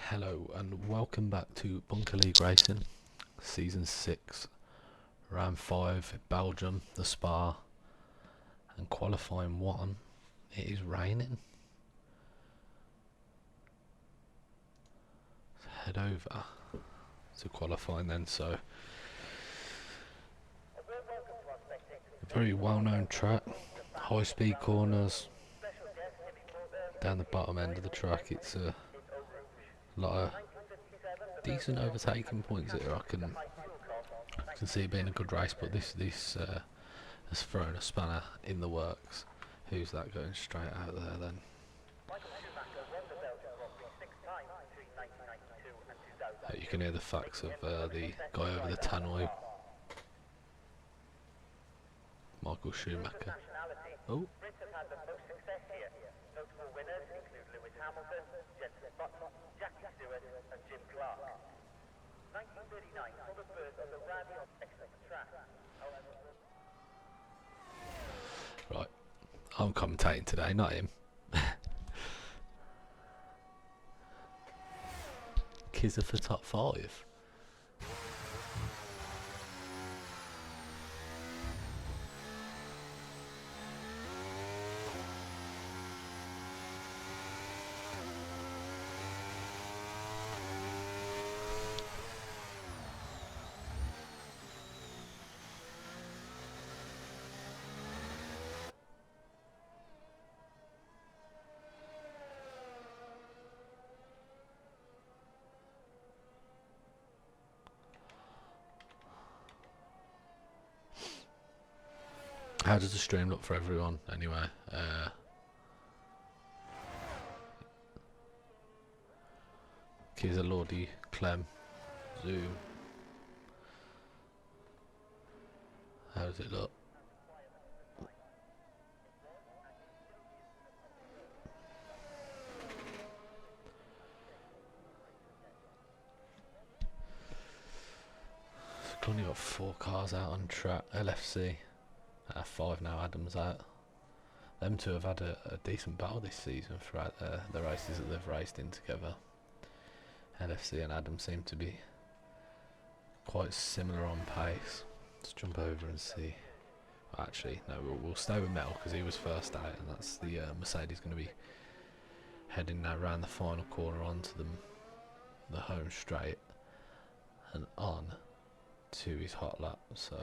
Hello and welcome back to Bunker League Racing, Season 6, Round 5, Belgium, the Spa, and qualifying 1. It is raining. Let's head over to qualifying then. So, a very well known track, high speed corners, down the bottom end of the track. It's a lot of decent overtaking points here. I can see it being a good race, but this has thrown a spanner in the works. Who's that going straight out there then? You can hear the facts of the guy over the tannoy, Michael Schumacher. Oh. Right, I'm commentating today, not him. Kids are for top 5. How does the stream look for everyone anyway? Kiza, Lordy, Clem, Zoom. How does it look? We've only got 4 cars out on track. LFC. 5 now, Adam's out. Them two have had a decent battle this season throughout the races that they've raced in together. LFC and Adam seem to be quite similar on pace. Let's jump over and see. Well, actually, no, we'll stay with Mel because he was first out, and that's the Mercedes going to be heading now round the final corner onto the home straight and on to his hot lap. So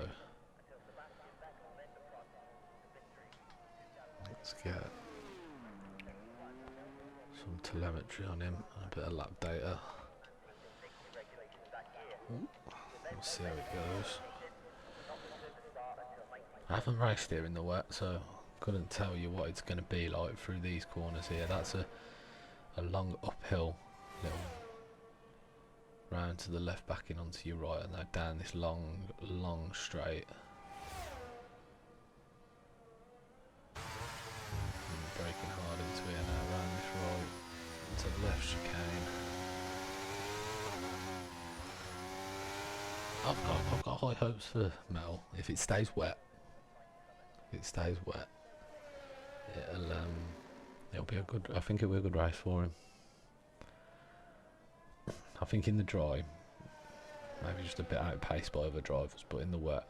let's get some telemetry on him and a bit of lap data. We'll see how it goes. I haven't raced here in the wet, so couldn't tell you what it's going to be like through these corners here. That's a long uphill little round to the left, back in onto your right, and then down this long straight. Braking hard into it now, round this right into the left chicane. I've got high hopes for Mel if it stays wet. It'll be a good. I think it'll be a good race for him. I think in the dry, maybe just a bit outpaced by other drivers, but in the wet,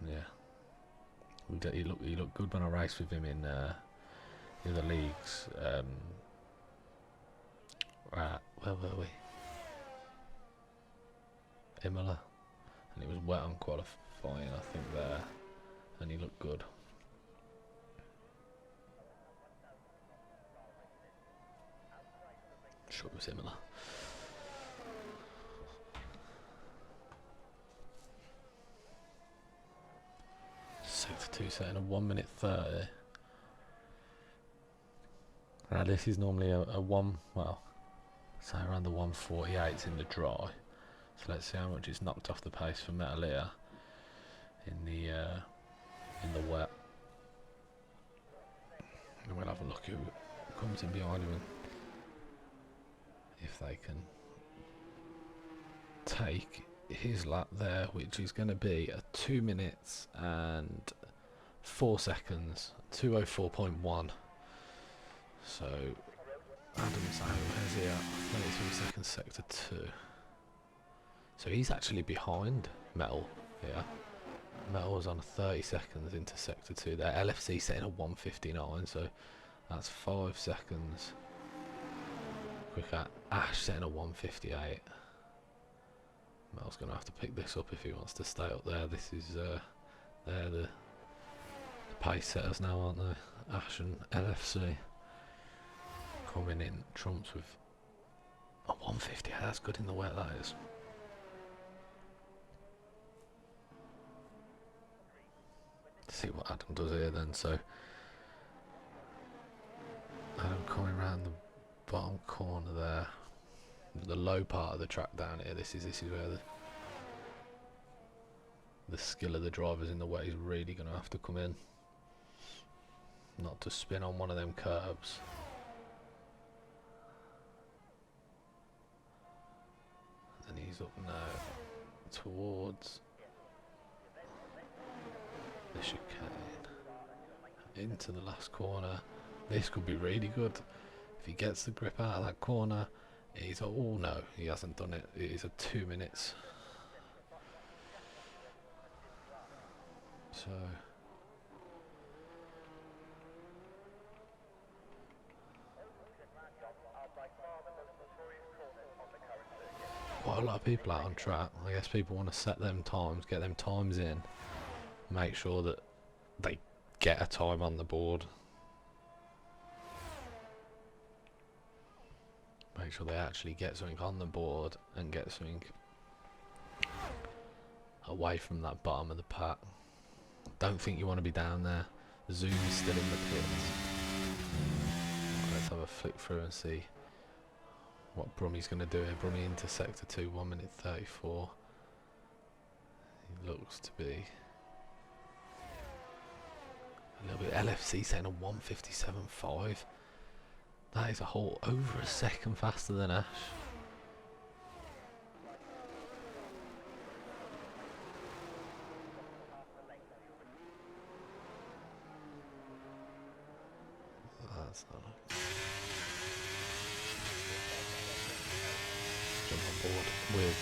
yeah. He looked good when I raced with him in the other leagues. Right, where were we? Imola, and it was wet on qualifying, I think there, and he looked good. Sure it was Imola. Sector 2 setting a 1:30. Now this is normally a one, well, say around the 1:48s in the dry. So let's see how much it's knocked off the pace for Metal here in the wet. And we'll have a look who comes in behind him and if they can take his lap there, which is going to be a 2 minutes and 4 seconds, 2:04.1. So Adam's out. Where's he at? 33 seconds, sector 2. So he's actually behind Metal here. Metal's on 30 seconds into sector 2 there. LFC setting a 1:59, so that's 5 seconds quicker. Ash setting a 1:58. Metal's going to have to pick this up if he wants to stay up there. This is they're the pace setters now, aren't they? Ash and LFC coming in trumps with a 1:50. That's good in the wet, that is. See what Adam does here then. So Adam coming around the bottom corner there, the low part of the track down here. This is where the skill of the drivers in the wet is really going to have to come in, not to spin on one of them curbs. And he's up now towards the chicane into the last corner. This could be really good if he gets the grip out of that corner. He's oh no, he hasn't done it. It is a 2 minutes. So quite a lot of people out on track. I guess people want to set them times, get them times in, make sure that they get a time on the board, make sure they actually get something on the board and get something away from that bottom of the pack. Don't think you want to be down there. Zoom is still in the pits. Let's have a flick through and see what Brummy's going to do here. Brummy into sector 2, 1:34. He looks to be a little bit. LFC saying a 1:57.5. That is a whole over a second faster than Ash. That's not a... Jump on board with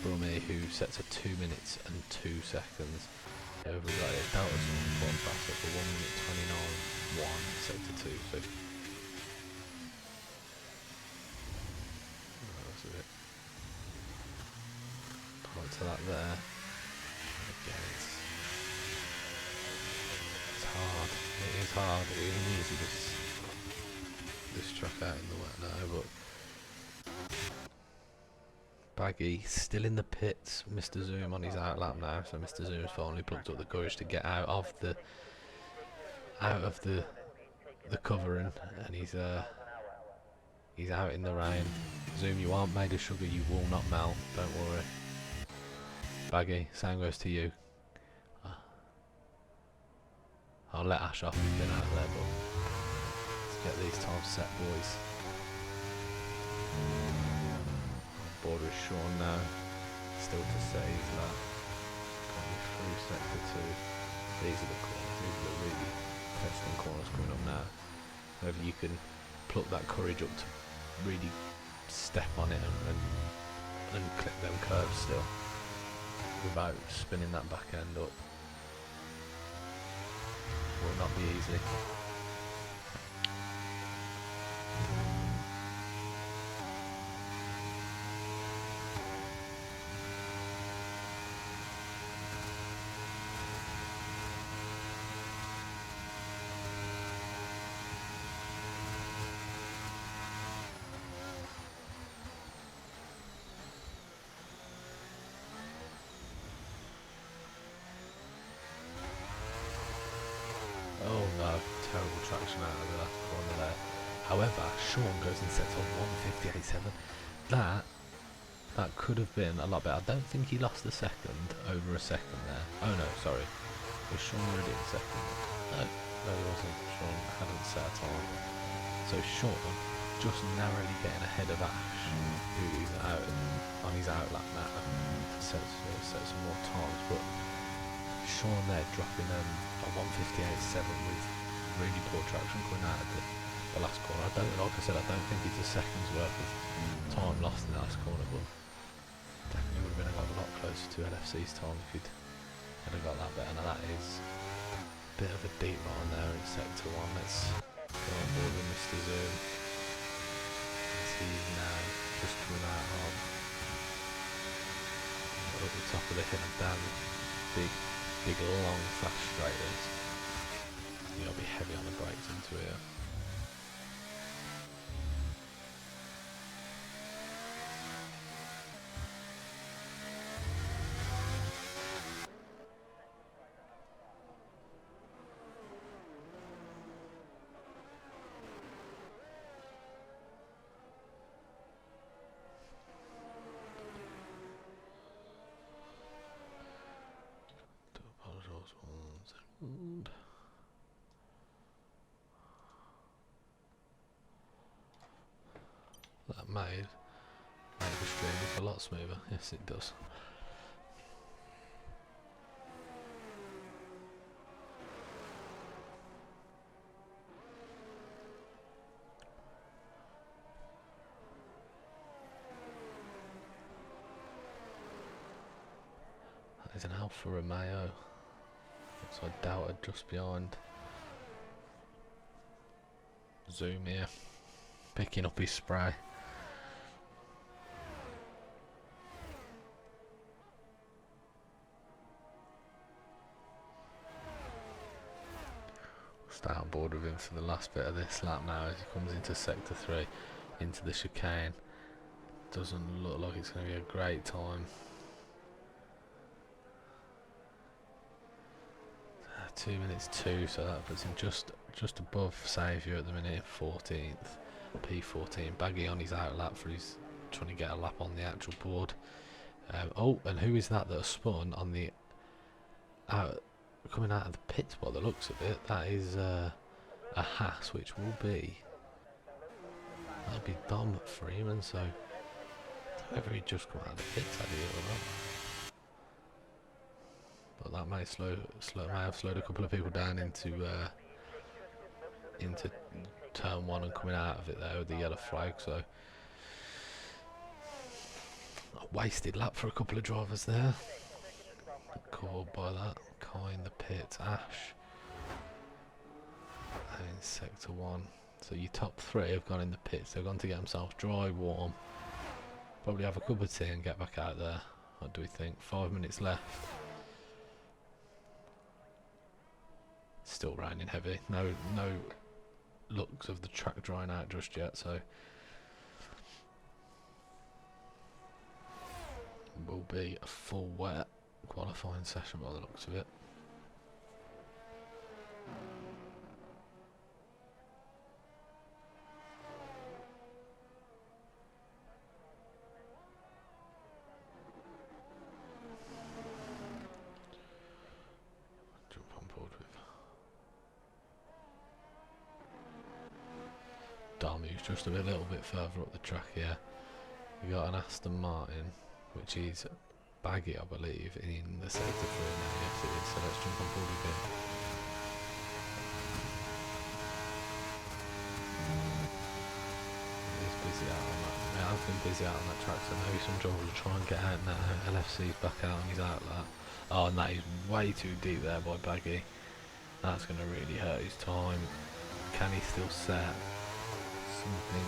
Brummy, who sets a 2 minutes and 2 seconds. Over right, Delta's one faster for 1:29.1 sector 2. So that's a bit tight to that there. Again, it's hard. It is hard. It isn't easy this track out in the wet now, but Baggy still in the pits. Mr. Zoom on his out lap now, so Mr. Zoom's finally plucked up the courage to get out of the covering, and he's out in the rain. Zoom, you aren't made of sugar, you will not melt, don't worry. Baggy, same goes to you. I'll let Ash off, he's been out there, but let's get these times set, boys. Border is Sean now, still to say he's that. Coming through sector 2. These are the corners, these are the really testing corners coming up now. Whether you can pluck that courage up to really step on it and clip them curves still, without spinning that back end up, will not be easy. Terrible traction out of the last corner there. However, Sean goes and sets on 1:58.7. That could have been a lot better. I don't think he lost a second, over a second there. Oh no, sorry. Was Sean already in second? No, he wasn't. Sean hadn't set a time. So Sean just narrowly getting ahead of Ash, who is out on his outlap now to set some more times. But Sean there dropping a 1:58.7 with really poor traction coming out of the the last corner. I don't, like I said, I don't think it's a second's worth of time lost in the last corner, but definitely would have been a lot closer to LFC's time if he'd have got that better. Now that is a bit of a deep line there in sector 1. Let's go on board with Mr. Zoom. He's now just coming out of up the top of the hill down big long fast straighters. You gotta be heavy on the brakes into here. That made the stream look a lot smoother. Yes, it does. There's an Alfa Romeo. Looks like Doubter just behind. Zoom here, picking up his spray. Stay on board with him for the last bit of this lap now as he comes into sector 3, into the chicane. Doesn't look like it's going to be a great time. 2 minutes 2, so that puts him just above Saviour at the minute, 14th, P14. Baggy on his out lap for his trying to get a lap on the actual board. Oh, and who is that has spun on the coming out of the pits by the looks of it? That is a Haas, which will be Dom Freeman. So whether he just come out of the pits, I do or not. But that may may have slowed a couple of people down into turn 1 and coming out of it there with the yellow flag. So a wasted lap for a couple of drivers there. Caught by that. Kai in the pits, Ash and in sector 1. So your top 3 have gone in the pits. They've gone to get themselves dry, warm, probably have a cup of tea and get back out there. What do we think? 5 minutes left. Still raining heavy. No looks of the track drying out just yet, so will be a full wet qualifying session by the looks of it. Jump on board with Dami, who's just a little bit further up the track here. We got an Aston Martin, which is Baggy, I believe, in the sector 3 now. Yes, it is. So let's jump on board with him. He's busy out on that. Yeah, I've been busy out on that track, so maybe some drivers will try and get out now. LFC's back out on his outlet. Oh, and that is way too deep there by Baggy. That's going to really hurt his time. Can he still set something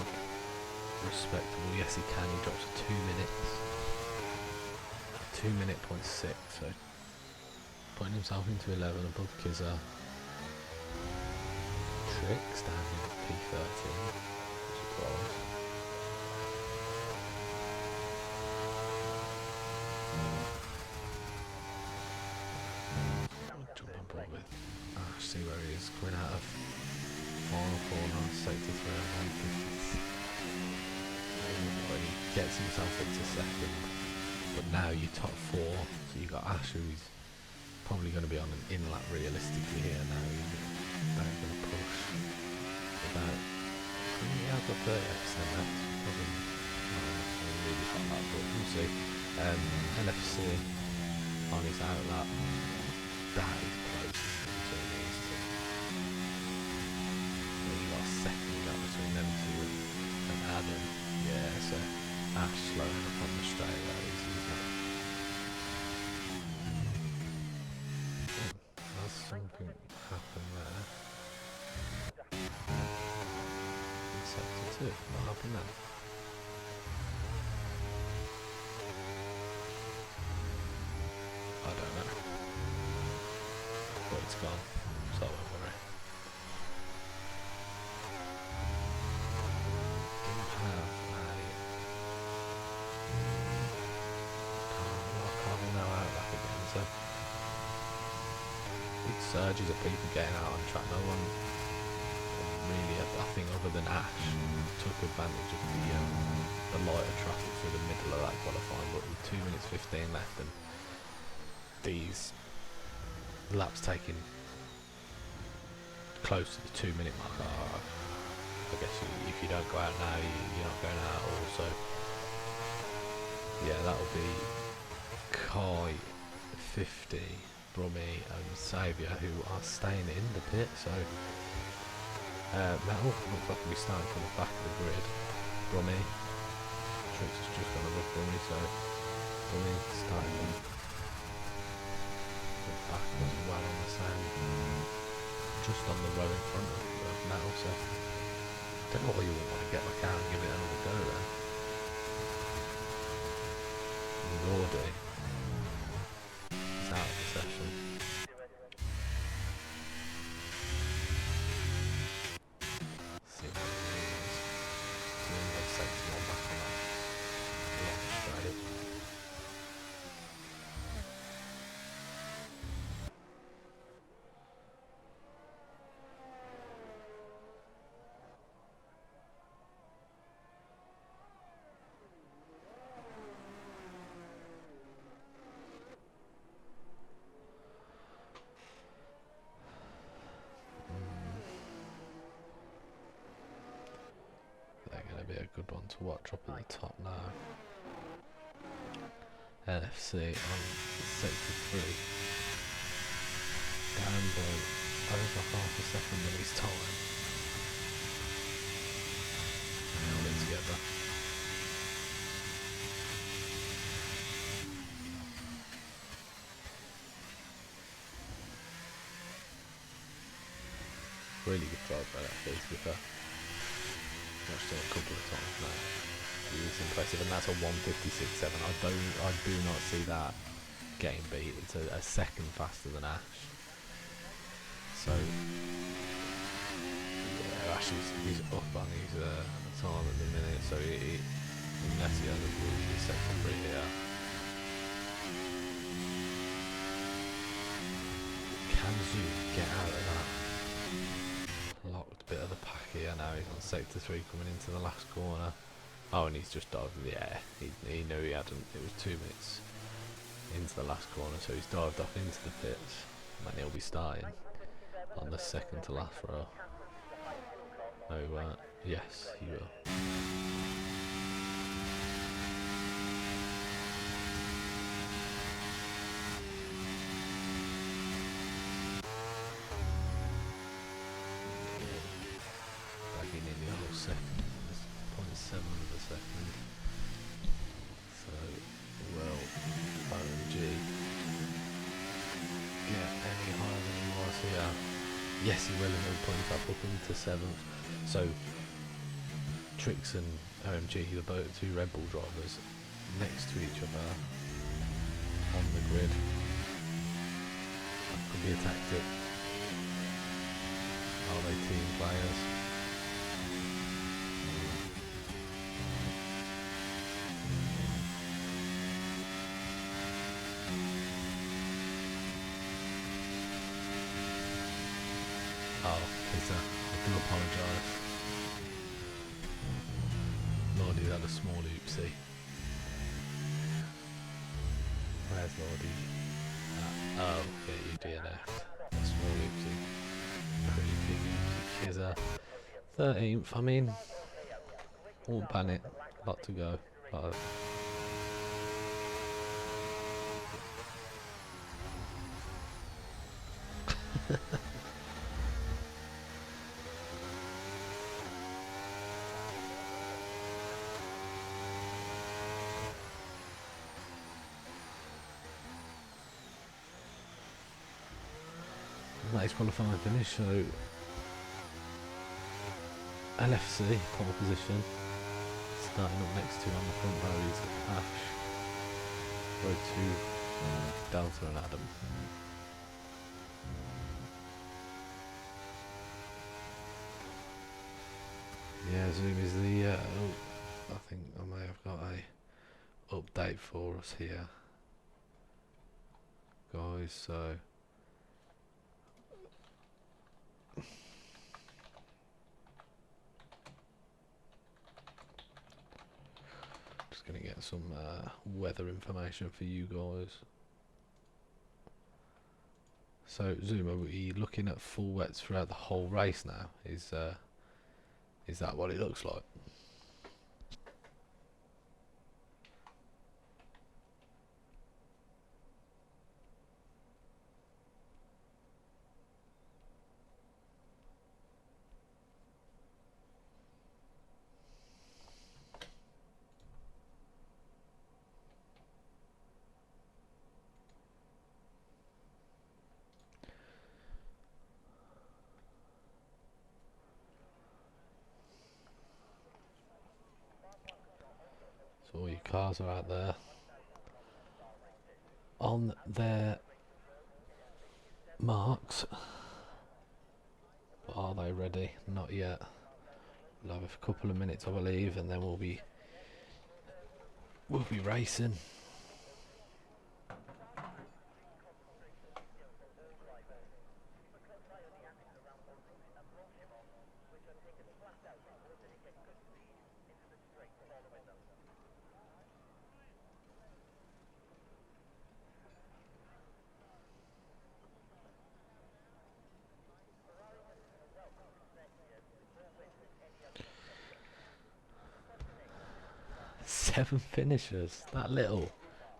respectable? Yes, he can. He drops 2 minutes. 2 minute point 6, so putting himself into 11 above Kizza. Tricks down in P13. Surprise. Jump on board with Ash, see where he is coming out of final corner, sector 3, 150. He gets himself into second. But now you're top 4, so you've got Ash, who's probably going to be on an in-lap realistically here now. He's going to push about, yeah, I've got 30% left, probably not really hot lap, but we'll see. LFC on his out lap, that is close to it needs to. So you've got a second gap Adam. Yeah, so Ash slowing up on the straight roads, isn't it? Has something happened there? In sector 2, what happened there? I don't know. But it's gone, so I won't worry. Didn't have a car now out back again, so big surges of people getting out on track. No one really, I think, other than Ash, took advantage of the lighter traffic through the middle of that qualifying, but with 2 minutes 15 left and these laps taking close to the 2 minute mark, I guess if you don't go out now, you're not going out also. Yeah, that'll be Kai, 50, Brummy and Saviour who are staying in the pit, so Metal looks like he'll be starting from the back of the grid. Brummy, Trix has just gone above Brummy, so Brummy starting back as well on the same, just on the row in front of Metal, so I don't know why you wouldn't want to get back out and give it another go there. Lordy is out of the session. See what it means. So then they set someone back on that long straight. They're going to be a good one to watch up at the top now. NFC on sector 3. Down by over half a second of his time. And all in together. Really good drive by that face, to be fair. Watched it a couple of times now. It is impressive, and that's a 1:56.7. I do not see that getting beat. It's a second faster than Ash. So yeah, Ash is up on his time at the minute. So unless he has a really sector 3 here, can Zoo get out of that locked bit of the pack here? Now he's on sector 3 coming into the last corner. Oh, and he's just dived. Yeah, he knew he hadn't. It was 2 minutes into the last corner, so he's dived off into the pits, and he'll be starting on the second to last row. Oh, yes, he will. Bagging in the whole second. 0.7 of a second. So, well, OMG get any higher than he was here? Yes, he will, and he'll point up into 7th. So, Trix and OMG, the two Red Bull drivers, next to each other on the grid. That could be a tactic. Are they team players? Oh, Kizza, I do apologise. Lordy had a small oopsie. Where's Lordy? Oh, yeah, you DNF. A small oopsie. Pretty big oopsie. Kizza, 13th, I mean, won't ban it. Lot to go. Lot of that is qualifying finish. So LFC pole position. Starting up next to on the front row is Ash. Row 2, Delta and Adam. Yeah, Zoom is the. I think I may have got a update for us here, guys. So just gonna get some weather information for you guys. So Zoom, are we looking at full wets throughout the whole race now? Is that what it looks like? So all your cars are out there on their marks. But are they ready? Not yet. We'll have a couple of minutes, I believe, and then we'll be racing. Seven finishers, that little.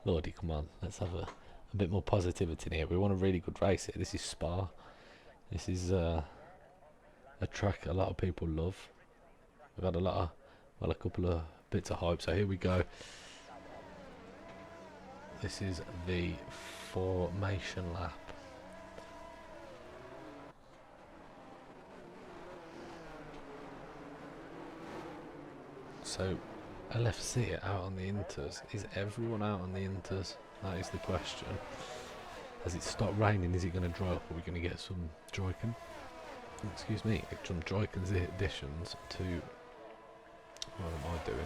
Lordy, come on, let's have a bit more positivity in here. We want a really good race here. This is Spa. This is a track a lot of people love. We've had a couple of bits of hype. So here we go. This is the formation lap. So LFC out on the inters. Is everyone out on the inters? That is the question. Has it stopped raining? Is it going to dry up? Are we going to get some Joykin? Excuse me, some Joykin's additions to. What am I doing?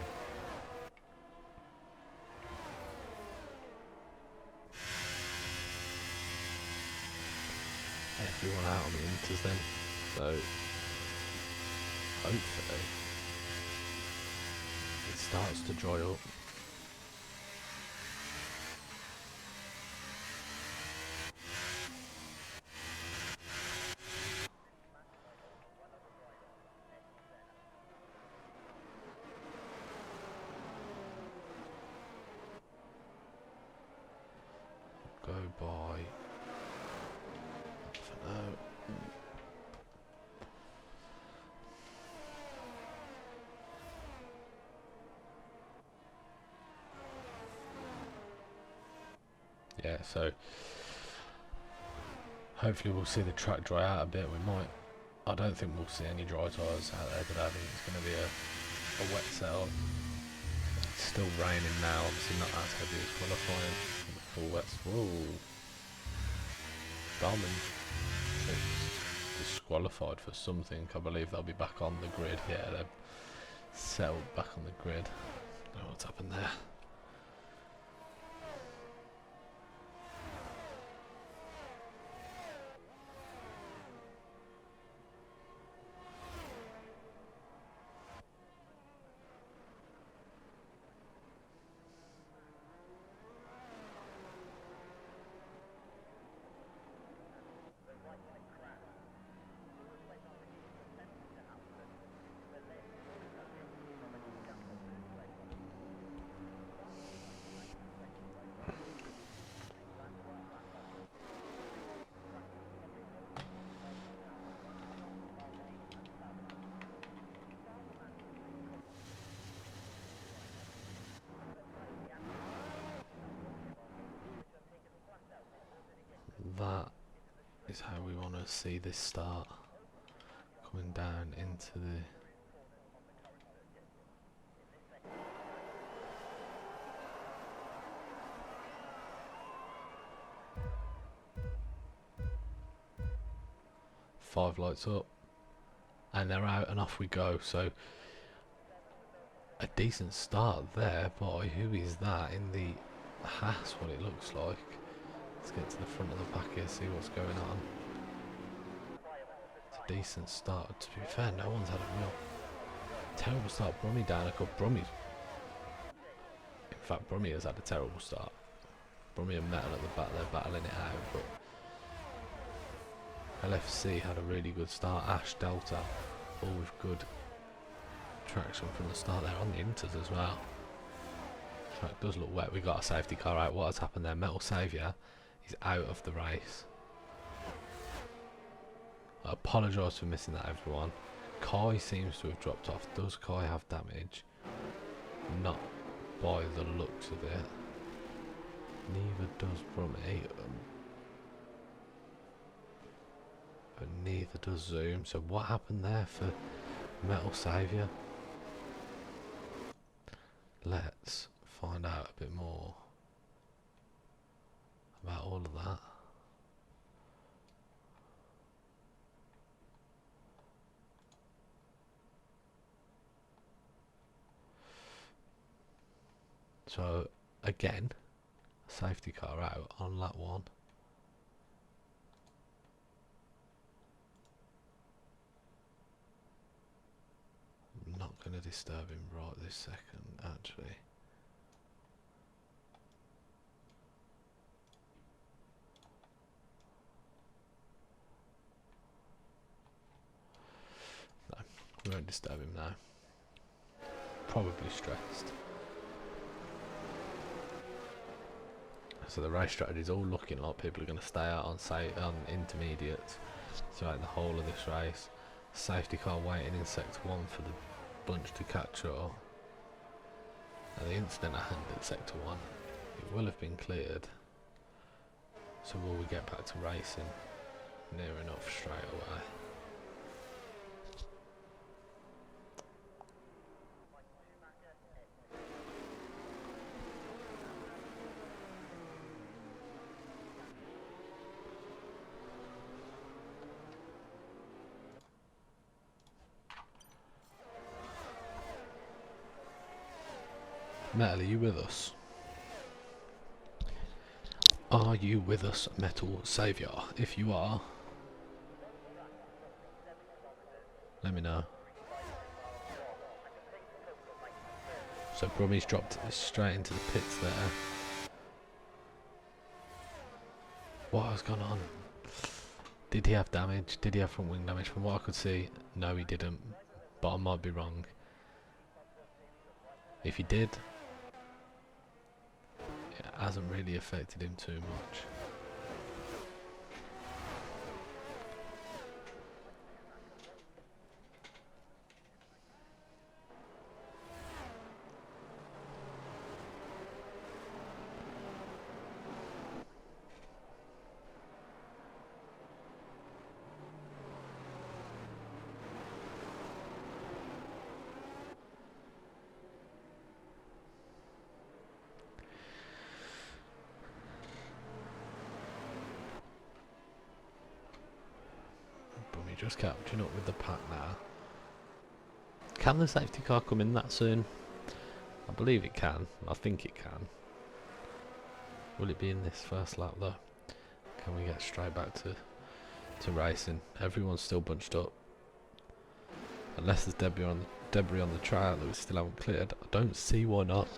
Everyone out on the inters then. So hopefully it starts to dry up. Go by for now. Yeah, so hopefully we'll see the track dry out a bit. We might. I don't think we'll see any dry tyres out there today. I think it's going to be a wet setup. It's still raining now, obviously not as heavy as qualifying. Full wets. Whoa. Diamond disqualified for something. I believe they'll be back on the grid. Yeah, they're settled back on the grid. Oh, what's happened there? That is how we want to see this start. Coming down into the... Five lights up. And they're out and off we go. So a decent start there by, who is that in the Haas, what it looks like. Let's get to the front of the pack here, see what's going on. It's a decent start. To be fair, no one's had a real terrible start. Brummy down a couple. Brummy's, in fact, Brummy has had a terrible start. Brummy and Metal at the back, they're battling it out, but LFC had a really good start. Ash, Delta, all with good traction from the start there on the inters as well. Track does look wet. We got a safety car out. What has happened there? Metal Saviour is out of the race. I apologise for missing that, everyone. Kai seems to have dropped off. Does Kai have damage? Not by the looks of it. Neither does Brummy. But neither does Zoom. So what happened there for Metal Saviour? Let's find out a bit more about all of that. So again, safety car out on lap one. I'm not going to disturb him right this second, actually. No, we won't disturb him now. Probably stressed. So the race strategy is all looking like people are going to stay out on intermediates throughout the whole of this race. Safety car waiting in sector 1 for the bunch to catch up. Now the incident happened at sector 1. It will have been cleared. So will we get back to racing? Near enough straight away. Metal, are you with us? Are you with us, Metal Saviour? If you are, let me know. So Brummy's dropped straight into the pits there. What has gone on? Did he have damage? Did he have front wing damage? From what I could see, no he didn't, but I might be wrong. If he did, it hasn't really affected him too much. Just catching up with the pack now. Can the safety car come in that soon? I believe it can. I think it can. Will it be in this first lap though? Can we get straight back to racing? Everyone's still bunched up. Unless there's debris on the track that we still haven't cleared. I don't see why not.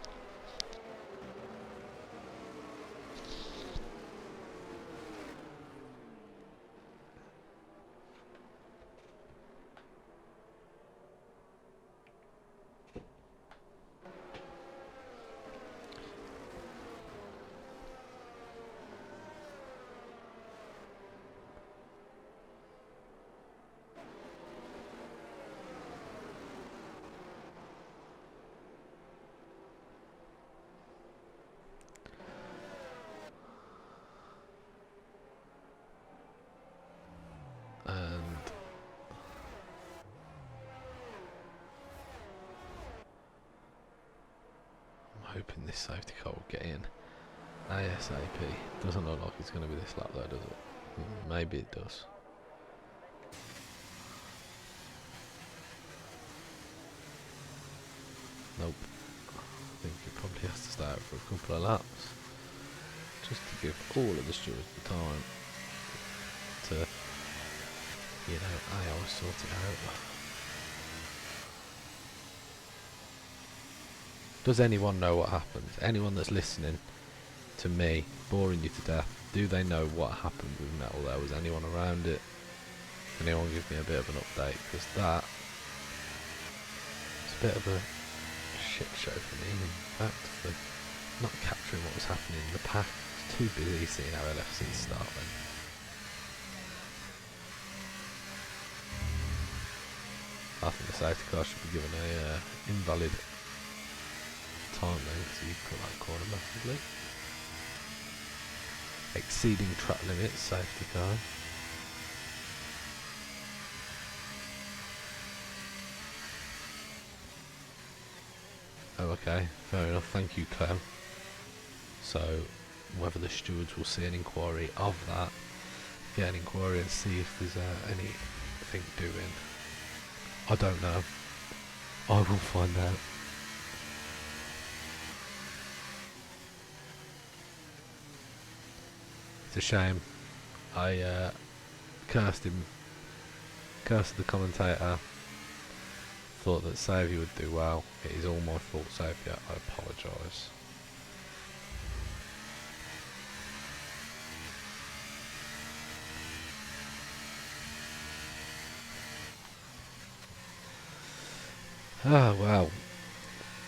hoping this safety car will get in ASAP. Doesn't look like it's going to be this lap though, does it? Maybe it does. Nope. I think it probably has to stay out for a couple of laps. Just to give all of the stewards the time to, you know, I sort it out. Does anyone know what happens? Anyone that's listening to me, boring you to death, do they know what happened with Metal there? Was anyone around it? Can anyone give me a bit of an update? Because that is a bit of a shit show for me. In fact, for not capturing what was happening in the pack. I was too busy seeing how LFC start then. I think the safety car should be given a invalid time then, because he cut that corner massively. Exceeding track limits, safety car. Oh, okay, fair enough, thank you, Clem. So, whether the stewards will see an inquiry of that, get an inquiry and see if there's anything doing. I don't know. I will find out. It's a shame. I cursed him, cursed the commentator. Thought that Saviour would do well. It is all my fault, Saviour. I apologise. Ah, well,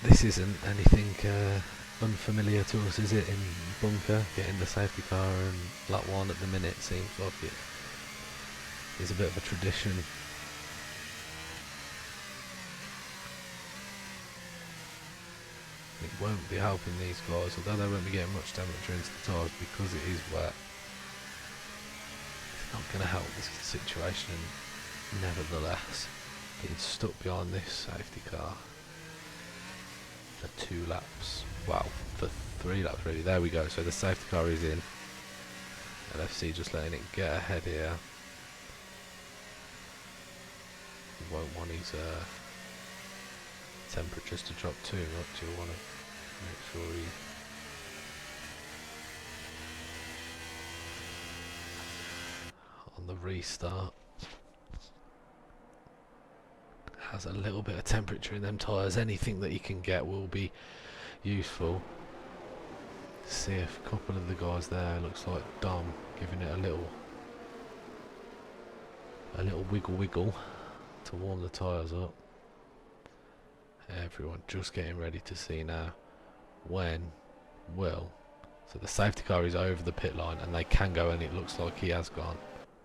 this isn't anything unfamiliar to us, is it, in bunker? Getting the safety car and lap 1 at the minute seems like it is a bit of a tradition. It won't be helping these guys, although they won't be getting much temperature into the tyres because it is wet. It's not going to help this situation, nevertheless. Getting stuck behind this safety car for 2 laps, well, for 3 laps really. There we go, so the safety car is in. LFC just letting it get ahead here. He won't want his temperatures to drop too much. You'll want to make sure he on the restart has a little bit of temperature in them tyres. Anything that you can get will be useful. See if a couple of the guys there, looks like Dom giving it a little wiggle to warm the tyres up. Everyone just getting ready to see now when will. So the safety car is over the pit line and they can go, and it looks like he has gone.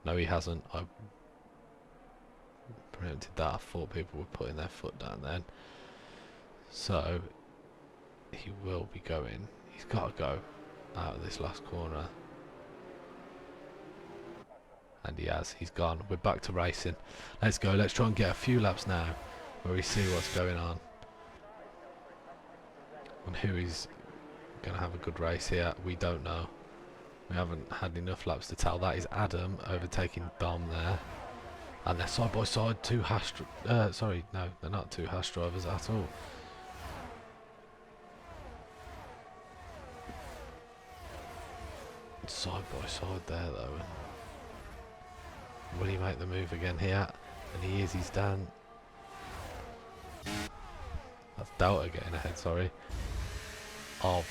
No, he hasn't. I preempted that. I thought people were putting their foot down then. So he will be going. He's got to go out of this last corner. And he has. He's gone. We're back to racing. Let's go. Let's try and get a few laps now where we see what's going on and who is going to have a good race here. We don't know. We haven't had enough laps to tell. That is Adam overtaking Dom there. And they're side by side, 2 hash... sorry, no, they're not 2 hash drivers at all. Side by side there though. Will he make the move again here? And he is, he's down. That's Delta getting ahead, sorry. Of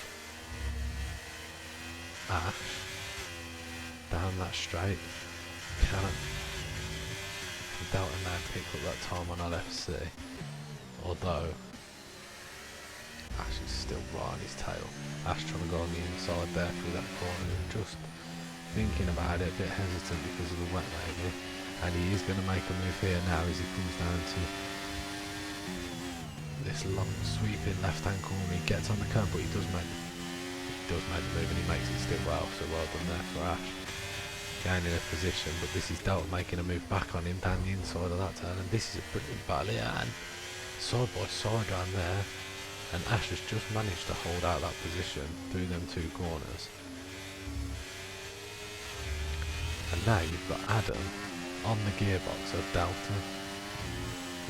Ash. Down that straight. Can Delta now pick up that time on LFC? Although Ash is still right on his tail. Ash trying to go on the inside there through that corner and just thinking about it, a bit hesitant because of the wet maybe. And he is going to make a move here now as he comes down to this long sweeping left hand corner. He gets on the curb, but he does make the move and he makes it stick well, so well done there for Ash. Gaining a position, but this is Delta making a move back on him down the inside of that turn, and this is a brilliant battle here, and side by side down there. And Ash has just managed to hold out that position through them two corners. And now you've got Adam on the gearbox of Delta.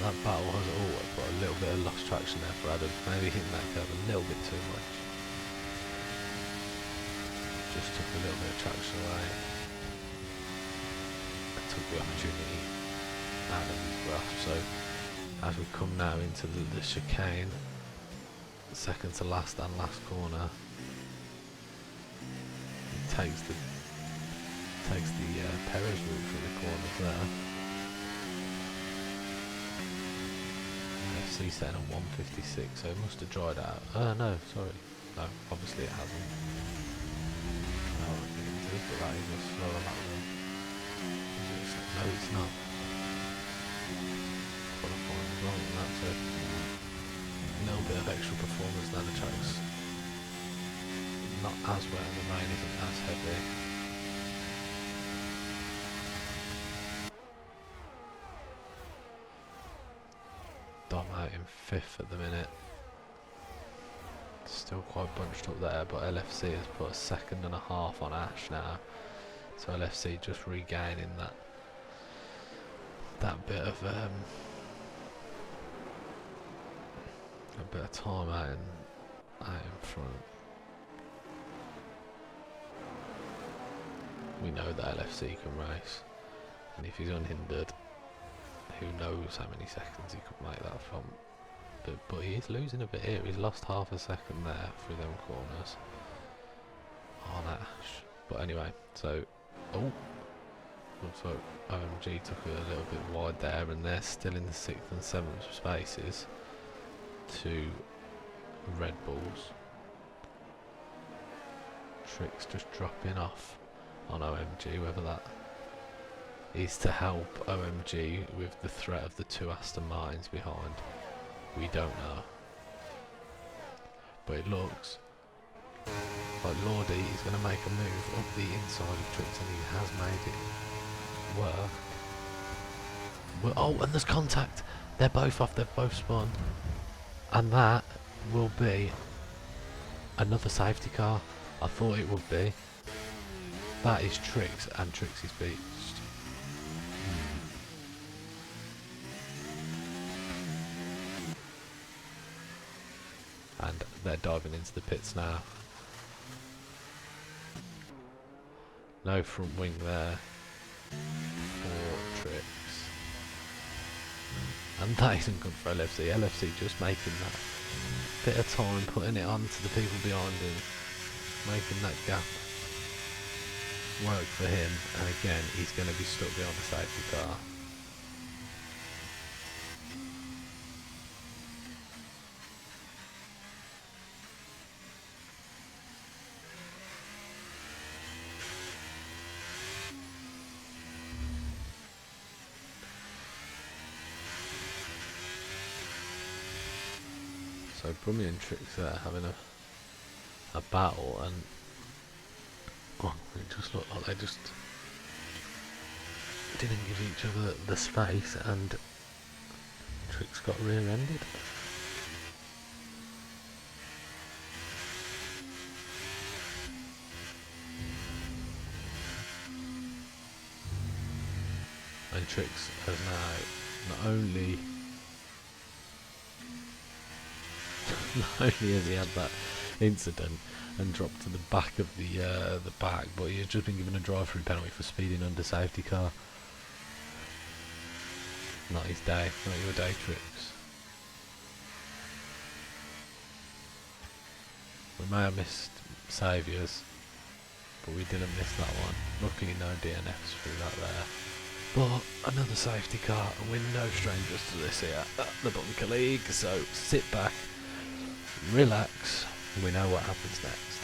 That battle has always got a little bit of lost traction there for Adam. Maybe hitting that curve a little bit too much. Just took a little bit of traction away. I took the opportunity out of his grasp. So as we come now into the chicane, second to last and last corner, he takes the Perez route through the corners there. FC setting on 156, so it must have dried out. No, sorry. No, obviously it hasn't. No, it does, but that is a slower lap than. No, it's not. Qualifying as well, and that's a little bit of extra performance now. The track's not as wet and the rain isn't as heavy. Dom out in 5th at the minute. Still quite bunched up there, but LFC has put a 2.5 on Ash now. So LFC just regaining that bit of time out in front. We know that LFC can race, and if he's unhindered, who knows how many seconds he could make that from. But he is losing a bit here. He's lost half a second there through them corners on Ash. But anyway, so looks like OMG took it a little bit wide there, and they're still in the 6th and 7th spaces to Red Bulls. Tricks just dropping off on OMG, whether that is to help OMG with the threat of the two Aston Martins behind, we don't know. But it looks like Lordy is going to make a move up the inside of Tricks, and he has made it work. Well, oh, and there's contact. They're both off, they've both spun. And that will be another safety car. I thought it would be. That is Tricks and Trixie's beast. And they're diving into the pits now. No front wing there for Tricks. And that isn't good for LFC. LFC just making that bit of time, putting it on to the people behind him, making that gap work for him. And again, he's going to be stuck behind the safety car. So Brummy and Tricks there having a battle, and it just looked like they just didn't give each other the space, and Tricks got rear-ended. And Tricks has now not only has he had that incident and dropped to the back of the back, but he has just been given a drive-through penalty for speeding under safety car. Not his day, not your day, Tricks. We may have missed saviours, but we didn't miss that one. Luckily no DNFs through that there. But another safety car, and we're no strangers to this here at the Bunker League, so sit back, relax, we know what happens next.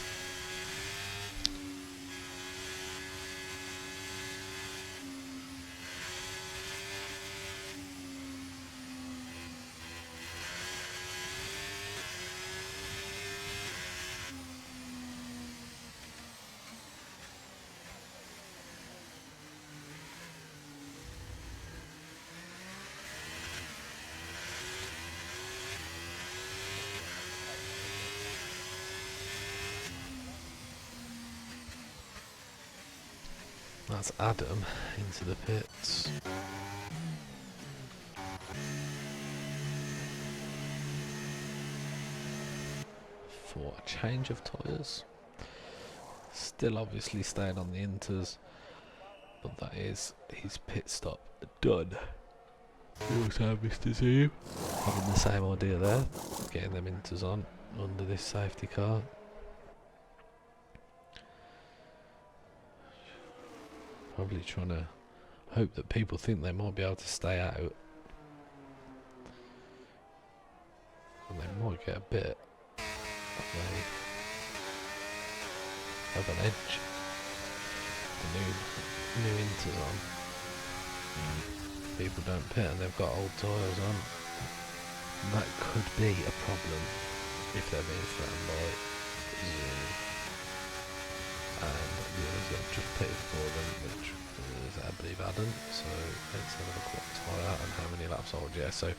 That's Adam into the pits. For a change of tyres. Still obviously staying on the inters, but that is his pit stop done. Also missed to see him having the same idea there, getting them inters on under this safety car. Probably trying to hope that people think they might be able to stay out, and they might get a bit of an edge. The new inters on. People don't pit and they've got old tyres on. And that could be a problem if they're being threatened by Zoom. And the others have just pitted for them, which is I believe Adam. So let's have a look what tyre and how many laps old. Yeah, so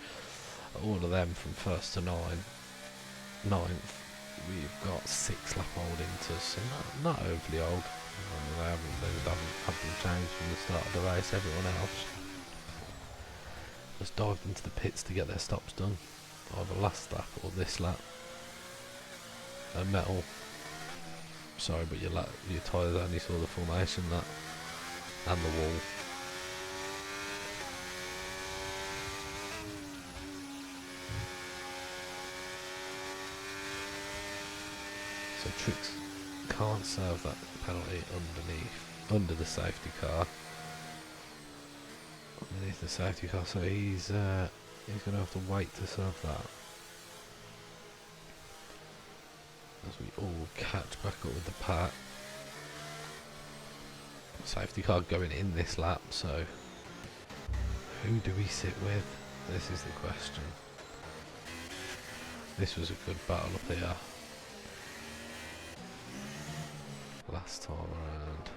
all of them from first to ninth, we've got 6 lap old inters, so not overly old. They haven't had them changed from the start of the race. Everyone else just dived into the pits to get their stops done, either last lap or this lap. Metal, sorry, but your tyres only saw the formation that and the wall. So Tricks can't serve that penalty under the safety car. Underneath the safety car, so he's going to have to wait to serve that. As we all catch back up with the pack. Safety car going in this lap, so who do we sit with? This is the question. This was a good battle up here last time around.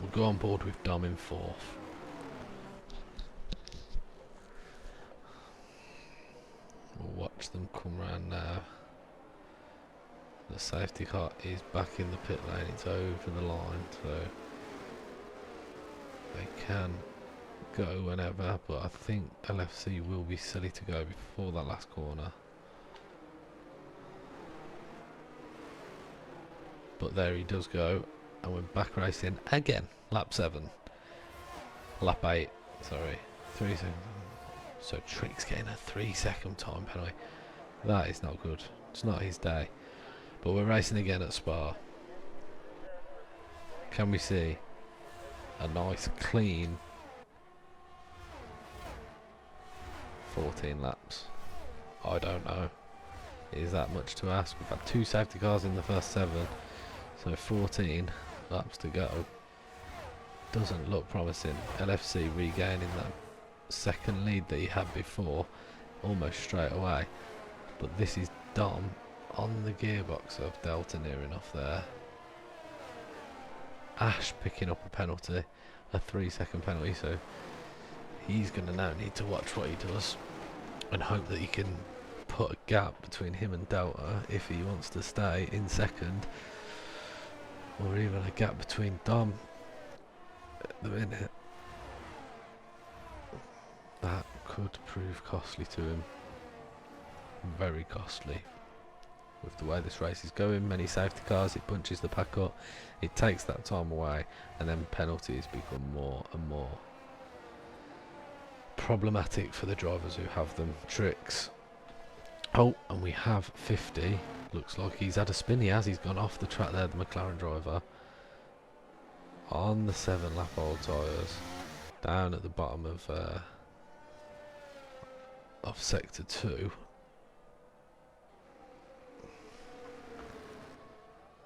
We'll go on board with Dom in 4th. We'll watch them come round now. The safety car is back in the pit lane, it's over the line, so they can go whenever, but I think LFC will be silly to go before that last corner. But there he does go, and we're back racing again. Lap 7. Lap 8, sorry. 3 seconds. So Trick's getting a 3-second time penalty. That is not good. It's not his day. But we're racing again at Spa. Can we see a nice clean 14 laps? I don't know. Is that much to ask? We've had 2 safety cars in the first 7, so 14 laps to go. Doesn't look promising. LFC regaining that second lead that he had before almost straight away, but this is Dom on the gearbox of Delta near enough there. Ash picking up a penalty, a 3-second penalty, so he's going to now need to watch what he does and hope that he can put a gap between him and Delta if he wants to stay in second, or even a gap between Dom at the minute. That could prove costly to him, very costly. With the way this race is going, many safety cars, it bunches the pack up, it takes that time away, and then penalties become more and more problematic for the drivers who have them. Tricks. Oh, and we have 50. Looks like he's had a spin. He has. He's gone off the track there, the McLaren driver. On the 7 lap old tyres. Down at the bottom of sector 2.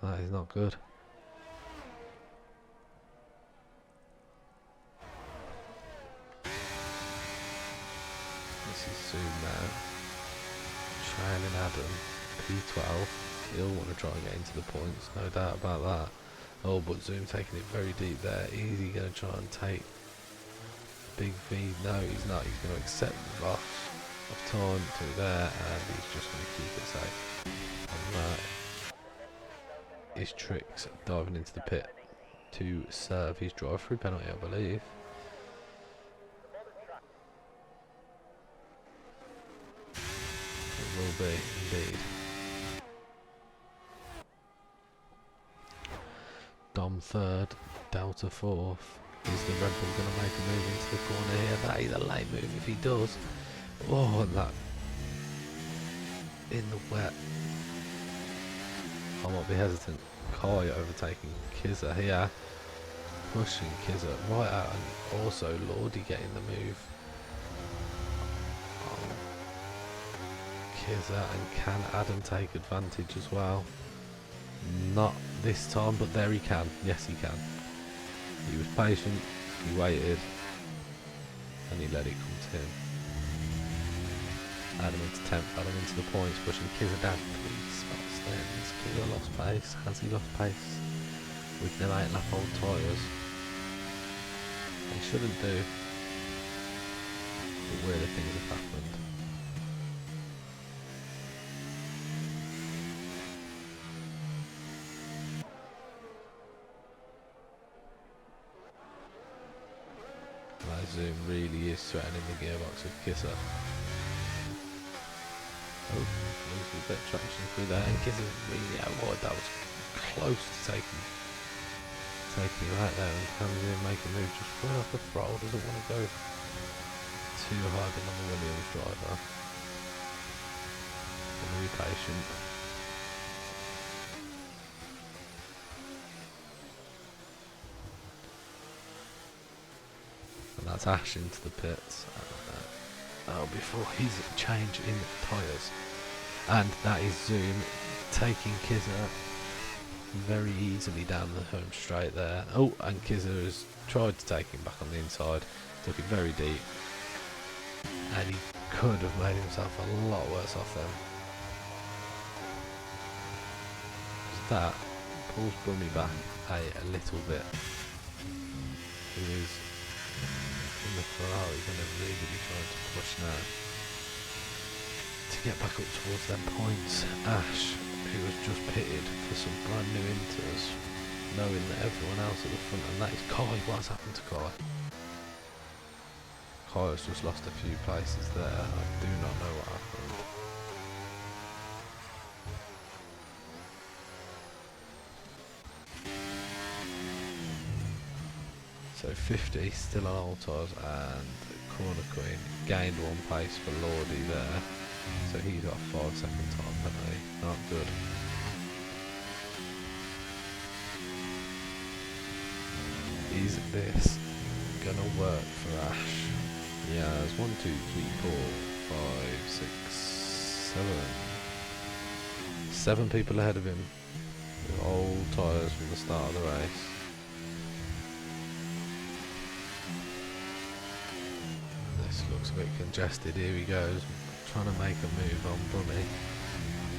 That is not good. This is soon now. Trailing Adam, P12. He'll want to try and get into the points, no doubt about that. Oh, but Zoom taking it very deep there. Is he going to try and take Big V? No, he's not. He's going to accept the loss of time to there, and he's just going to keep it safe. And that is Tricks diving into the pit to serve his drive-through penalty, I believe. It will be, indeed. Dom third, Delta fourth. Is the Red Bull going to make a move into the corner here? That is a late move if he does. Oh, and that in the wet. I might be hesitant. Kai overtaking Kizza here. Pushing Kizza right out, and also Lordy getting the move. Kizza, and can Adam take advantage as well? Not this time, but there he can. Yes, he can. He was patient, he waited, and he let it come to him. Adam into 10th, Adam into the points, pushing Kizza down 3 spots then. Has Kizza lost pace? Has he lost pace? With them 8-lap old tyres. They shouldn't do, but weirder things have happened. Zoom really is threatening the gearbox of Kizza. Oh, losing a bit of traction through there, and Kizza really out wide. That was close to taking right there, and comes in, make a move just right off the throttle. Doesn't want to go too hard on the Williams driver. And be patient. And that's Ash into the pits before his change in tyres. And that is Zoom taking Kizza very easily down the home straight there. Oh, and Kizza has tried to take him back on the inside, took it very deep, and he could have made himself a lot worse off then. That pulls Brummy back a little bit. Who is in the Ferrari going to really be trying to push now to get back up towards them points. Ash, who was just pitted for some brand new inters, knowing that everyone else at the front, and that is Kai. What's happened to Kai? Kai has just lost a few places there. I do not know what happened. So 50 still on old tyres, and Corner Queen gained 1 place for Lordy there. So he's got a 5-second time penalty. Not good. Is this gonna work for Ash? Yeah, there's 1, 2, 3, 4, 5, 6, 7 people ahead of him with old tyres from the start of the race. This looks a bit congested. Here he goes, trying to make a move on Brummy.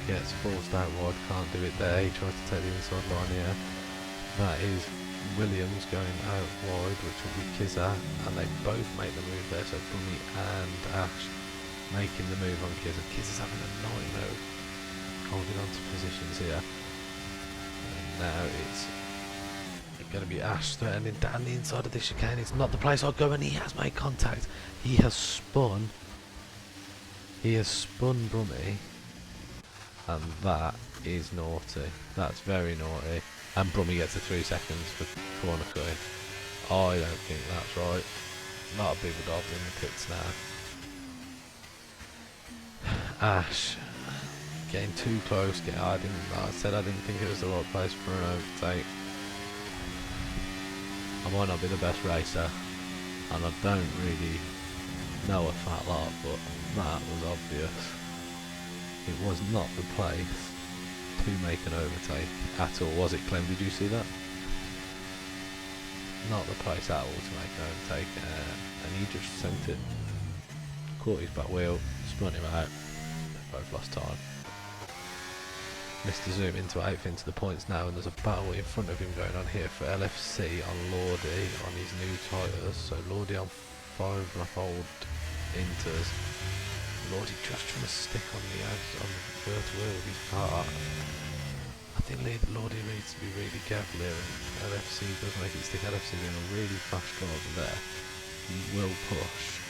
Gets forced out wide, can't do it there. He tries to take the inside line here. That is Williams going out wide, which will be Kizza, and they both make the move there. So Brummy and Ash making the move on Kizza. Kizza's having a nightmare holding on to positions here. And now it's going to be Ash threatening down the inside of the chicane. It's not the place I'll go, and he has made contact. He has spun Brummy, and that is naughty. That's very naughty. And Brummy gets a 3 seconds for Corner Queen. I don't think that's right. Not a big dog in the pits now. Ash getting too close. I said I didn't think it was the right place for an overtake. I might not be the best racer, and I don't really know a fat lot, but that was obvious. It was not the place to make an overtake at all, was it, Clem? Did you see that? Not the place at all to make an overtake, and he just sent it, caught his back wheel, spun him out. They both lost time. Mr. Zoom into 8th into the points now, and there's a battle in front of him going on here for LFC on Lordy on his new tyres. So Lordy on 5 lap old Inters. Lordy just trying to stick on the wheel to wheel with his car. I think Lordy needs to be really careful here, and LFC does make it stick. LFC doing a really fast drive there. He will push.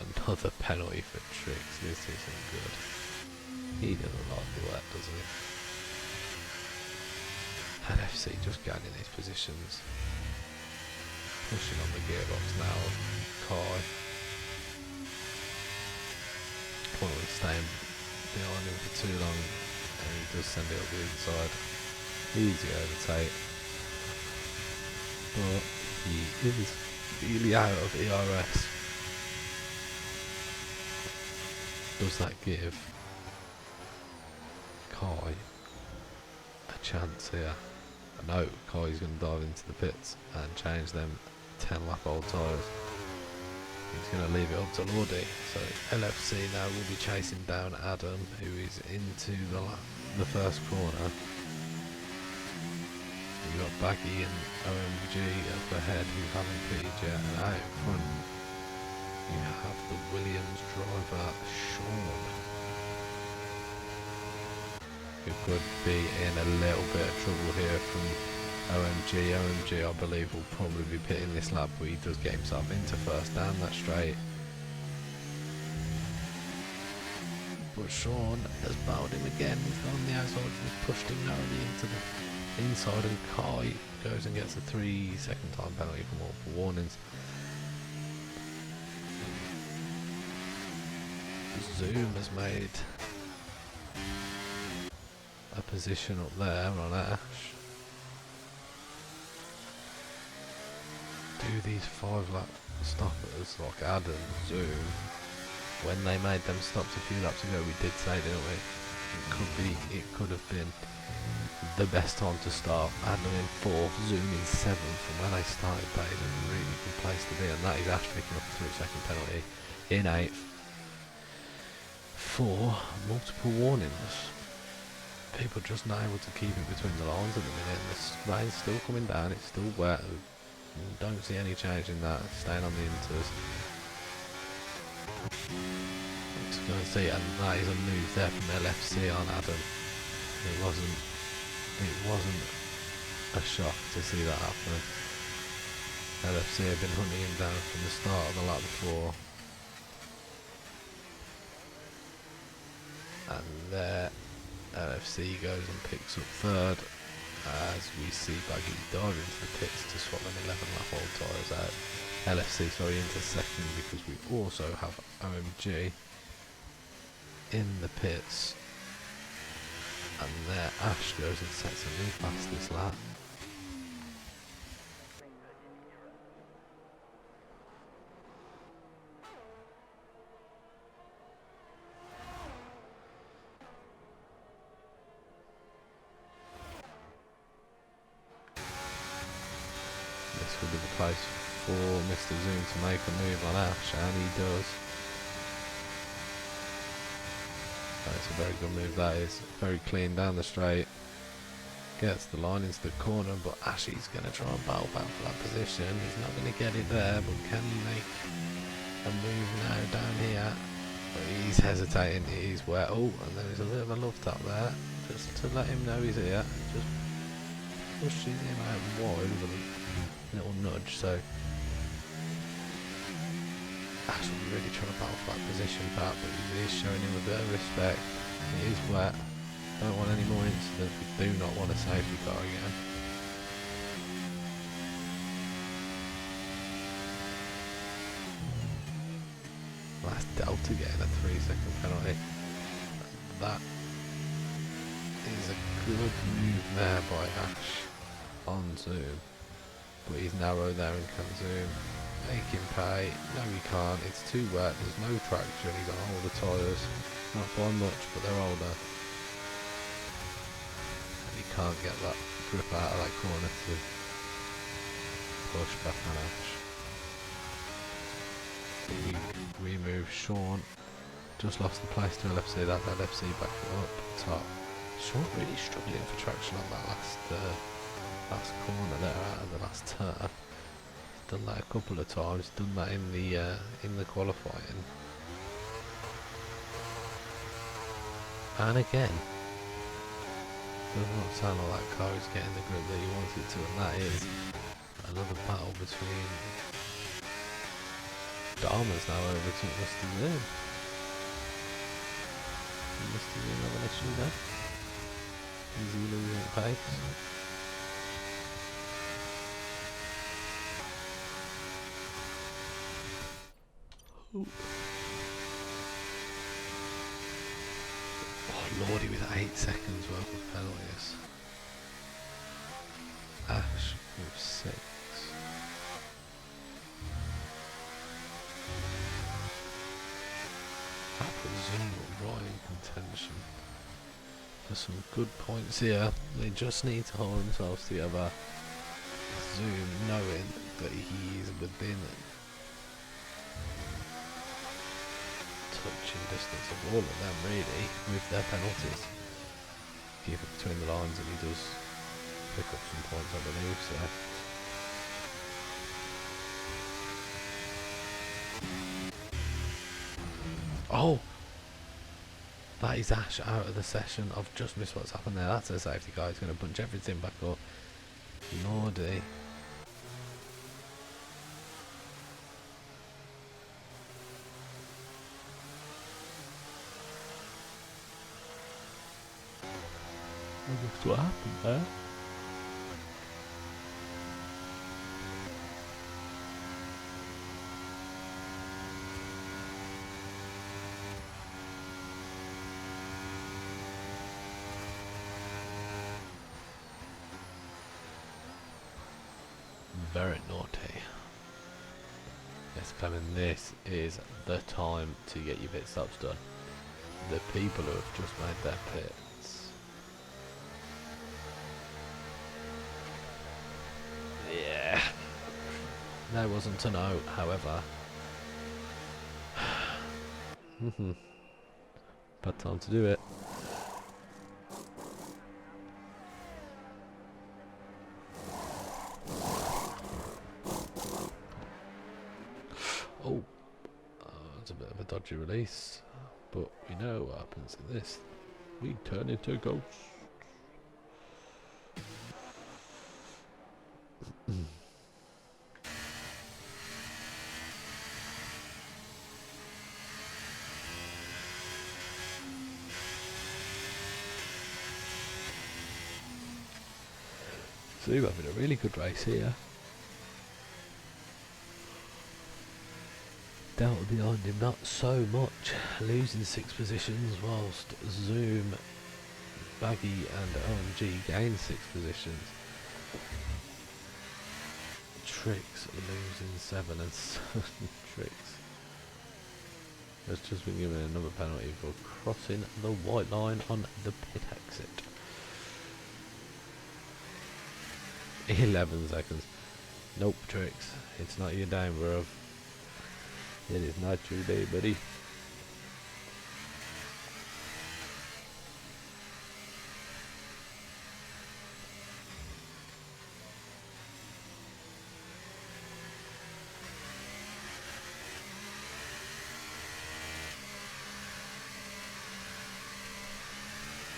Another penalty for Tricks. This isn't good. He doesn't like the wet, doesn't he? LFC just gaining these positions. Pushing on the gearbox now. Kai. Probably staying behind him for too long. And he does send it up the inside. Easy overtake. But he is really out of ERS. Does that give Kai a chance here? No, Kai's going to dive into the pits and change them 10 lap old tyres. He's going to leave it up to Lordy. So LFC now will be chasing down Adam, who is into the first corner. You've got Baggy and OMG up ahead who haven't pitted yet, and out in front you have the Williams driver Sean, who could be in a little bit of trouble here from OMG. OMG I believe will probably be pitting this lap, but he does get himself into first down that straight. But Sean has battled him again. He's gone on the outside and he's pushed him narrowly into the inside, and Kai goes and gets a 3-second time penalty for multiple warnings. Zoom has made a position up there on Ash. Do these 5-lap stoppers like Adam, Zoom, when they made them stops a few laps ago, we did say, didn't we? It could have been the best time to start. Adam in 4th, Zoom in 7th, and when they started, that is a really good place to be, and that is Ash picking up a 3-second penalty in 8th. For multiple warnings. People just not able to keep it between the lines at the minute. The rain's still coming down, it's still wet. Don't see any change in that. Staying on the inters. Just going to see, and that is a move there from LFC on Adam. It wasn't a shock to see that happen. LFC have been hunting him down from the start of the lap before. And there LFC goes and picks up 3rd as we see Baggy dive into the pits to swap them 11 lap old tyres out. LFC sorry into 2nd, because we also have OMG in the pits, and there Ash goes and sets a new fastest lap. This will be the place for Mr. Zoom to make a move on Ash, and he does. That's a very good move, that is. Very clean down the straight. Gets the line into the corner, but Ashy's going to try and battle back for that position. He's not going to get it there, but can he make a move now down here? But he's hesitating, he's wet. Oh, and there's a bit of a love tap there, just to let him know he's here. Just pushes him out wide with a little nudge, so Ash will be really trying to battle for that position back, but he is showing him a bit of respect. It is wet. Don't want any more incidents. We do not want a safety car again. That's Delta getting a 3-second penalty. That is a good move there by Ash on Zoom, but he's narrow there and can Zoom make him pay. No, he can't. It's too wet. There's no traction. He's got older tyres, not by much, but they're older. He can't get that grip out of that corner to push back on Ash. We move Sean just lost the place to LFC. That LFC back up top. Sean really struggling for traction on that last corner there out of the last turn. Done that a couple of times. Done that in the qualifying. And again, does not sound like that car is getting the grip that he wants it to, and that is another battle between Dharma's now over to Mr. Zoom. Mr. Zoom have an issue there. Is he losing pace? Ooh. Oh lordy, with 8 seconds worth of penalties. Ash with 6. That puts Zoom right in contention for some good points here. They just need to hold themselves together. Zoom knowing that he is within touching distance of all of them really with their penalties. Keep it between the lines and he does pick up some points I believe, so oh, that is Ash out of the session. I've just missed what's happened there. That's a safety car. He's going to bunch everything back up. Lordy. That's what happened there. Very naughty. Yes, Clement, this is the time to get your pit stops done. The people who have just made their pits. Yeah. There wasn't a no, however. Bad time to do it. Oh, that's a bit of a dodgy release, but we know what happens in this. We turn into ghosts. So you're having a really good race here. Delta behind him not so much, losing 6 positions whilst Zoom, Baggy and OMG gain 6 positions. Tricks losing 7 and 7 Tricks has just been given another penalty for crossing the white line on the pit exit. 11 seconds. Nope, Tricks, it's not your day, bro. It is not your day, buddy.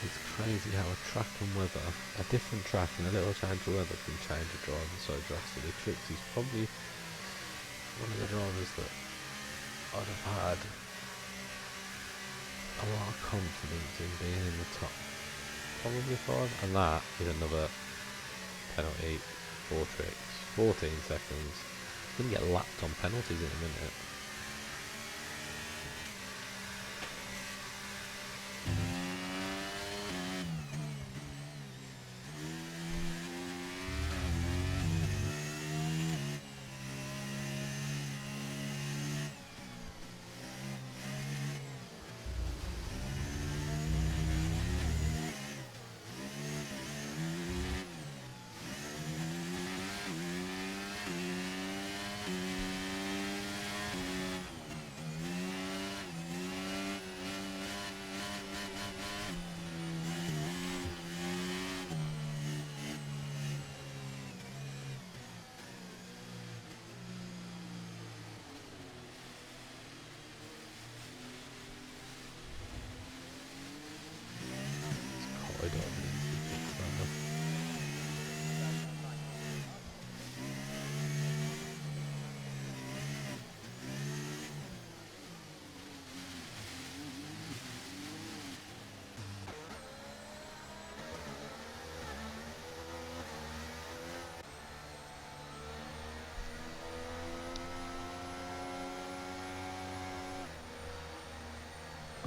It's crazy how a track and weather, a different track and a little change of weather can change a driver so drastically. Tricks is probably one of the drivers that I'd have had a lot of confidence in being in the top probably 5, and that is another penalty for Tricks. 14 seconds. He's going to get lapped on penalties in a minute.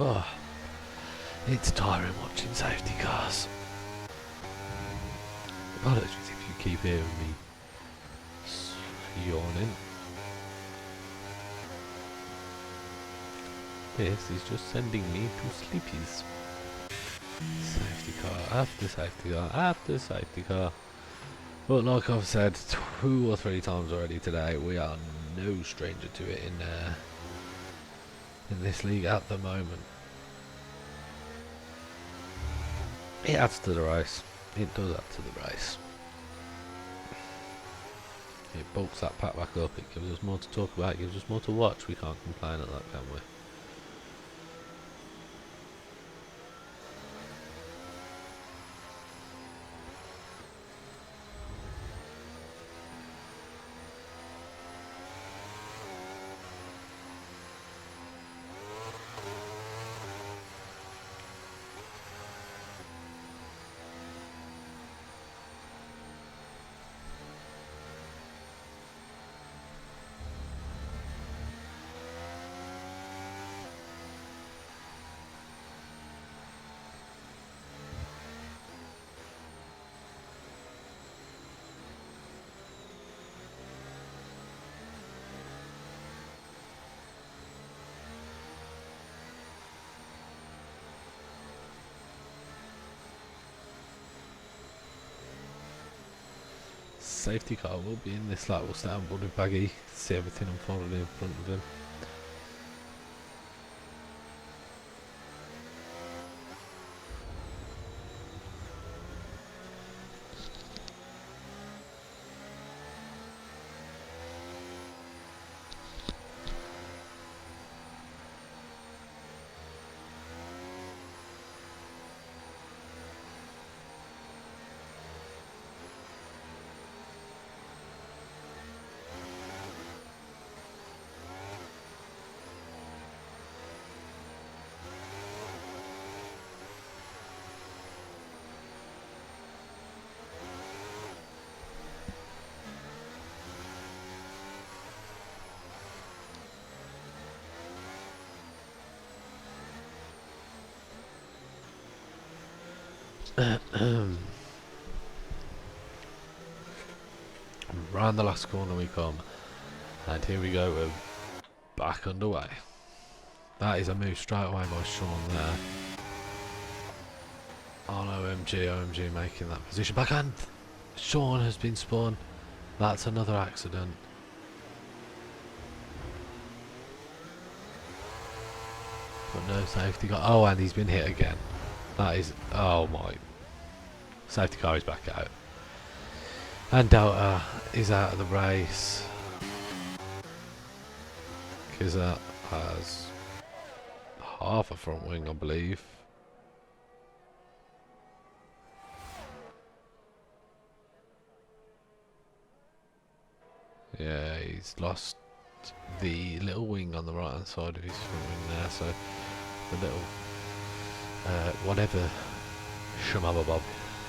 Oh, it's tiring watching safety cars. Apologies if you keep hearing me yawning. This is just sending me to sleepies. Safety car after safety car after safety car. But like I've said 2 or 3 times already today, we are no stranger to it in this league at the moment. It adds to the race. It does add to the race. It bulks that pack back up. It gives us more to talk about. It gives us more to watch. We can't complain at that, can we? Safety car will be in this lap. We'll start on board with Baggy, see everything unfolding in front of him. Round the last corner we come, and here we go, we're back underway. That is a move straight away by Sean there. Oh no, OMG making that position back, and Sean has been spun. That's another accident. But no safety car. Oh, and he's been hit again. That is, oh my. Safety car is back out. And Delta is out of the race. Kizza has half a front wing, I believe. Yeah, he's lost the little wing on the right hand side of his front wing there, so the little whatever shumababob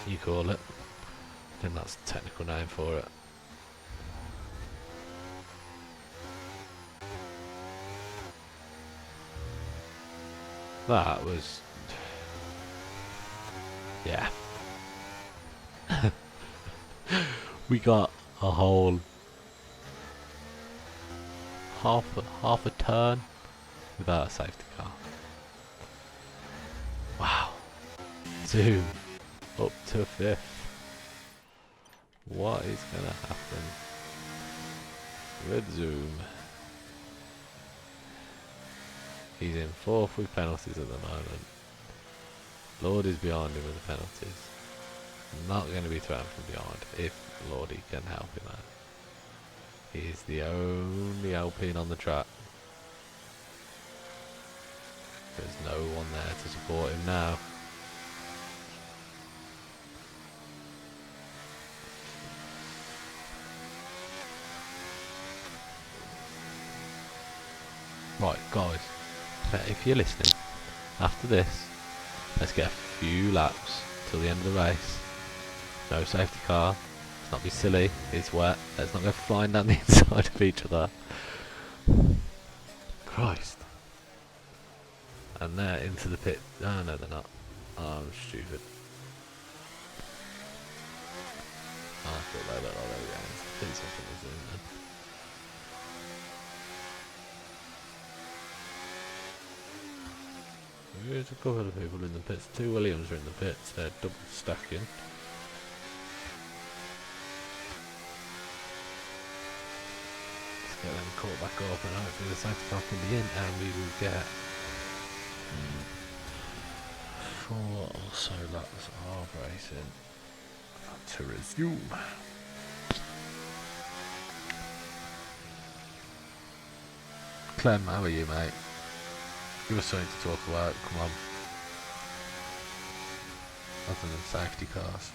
you call it. I think that's the technical name for it. That was, yeah. We got a whole half a turn without a safety car. Wow. 2 up to 5th. What is gonna happen? Red zoom. He's in 4th with penalties at the moment. Lord is behind him with the penalties. Not going to be thrown from behind if Lordy can help him out. He's the only Alpine on the track. There's no one there to support him now. Right, guys, if you're listening, after this, let's get a few laps till the end of the race. No safety car. Let's not be silly. It's wet. Let's not go flying down the inside of each other. Christ. And they're into the pit. Oh no, they're not. Oh, I'm stupid. Oh, I thought they looked like they were going into the pits up in the zoom then. There's a couple of people in the pits. 2 Williams are in the pits. They're double stacking. Let's get them caught back up, and hopefully the safety car can be in, and we will get 4 or so laps of racing to resume. Clem, how are you, mate? Give us something to talk about, come on. Other than safety cars.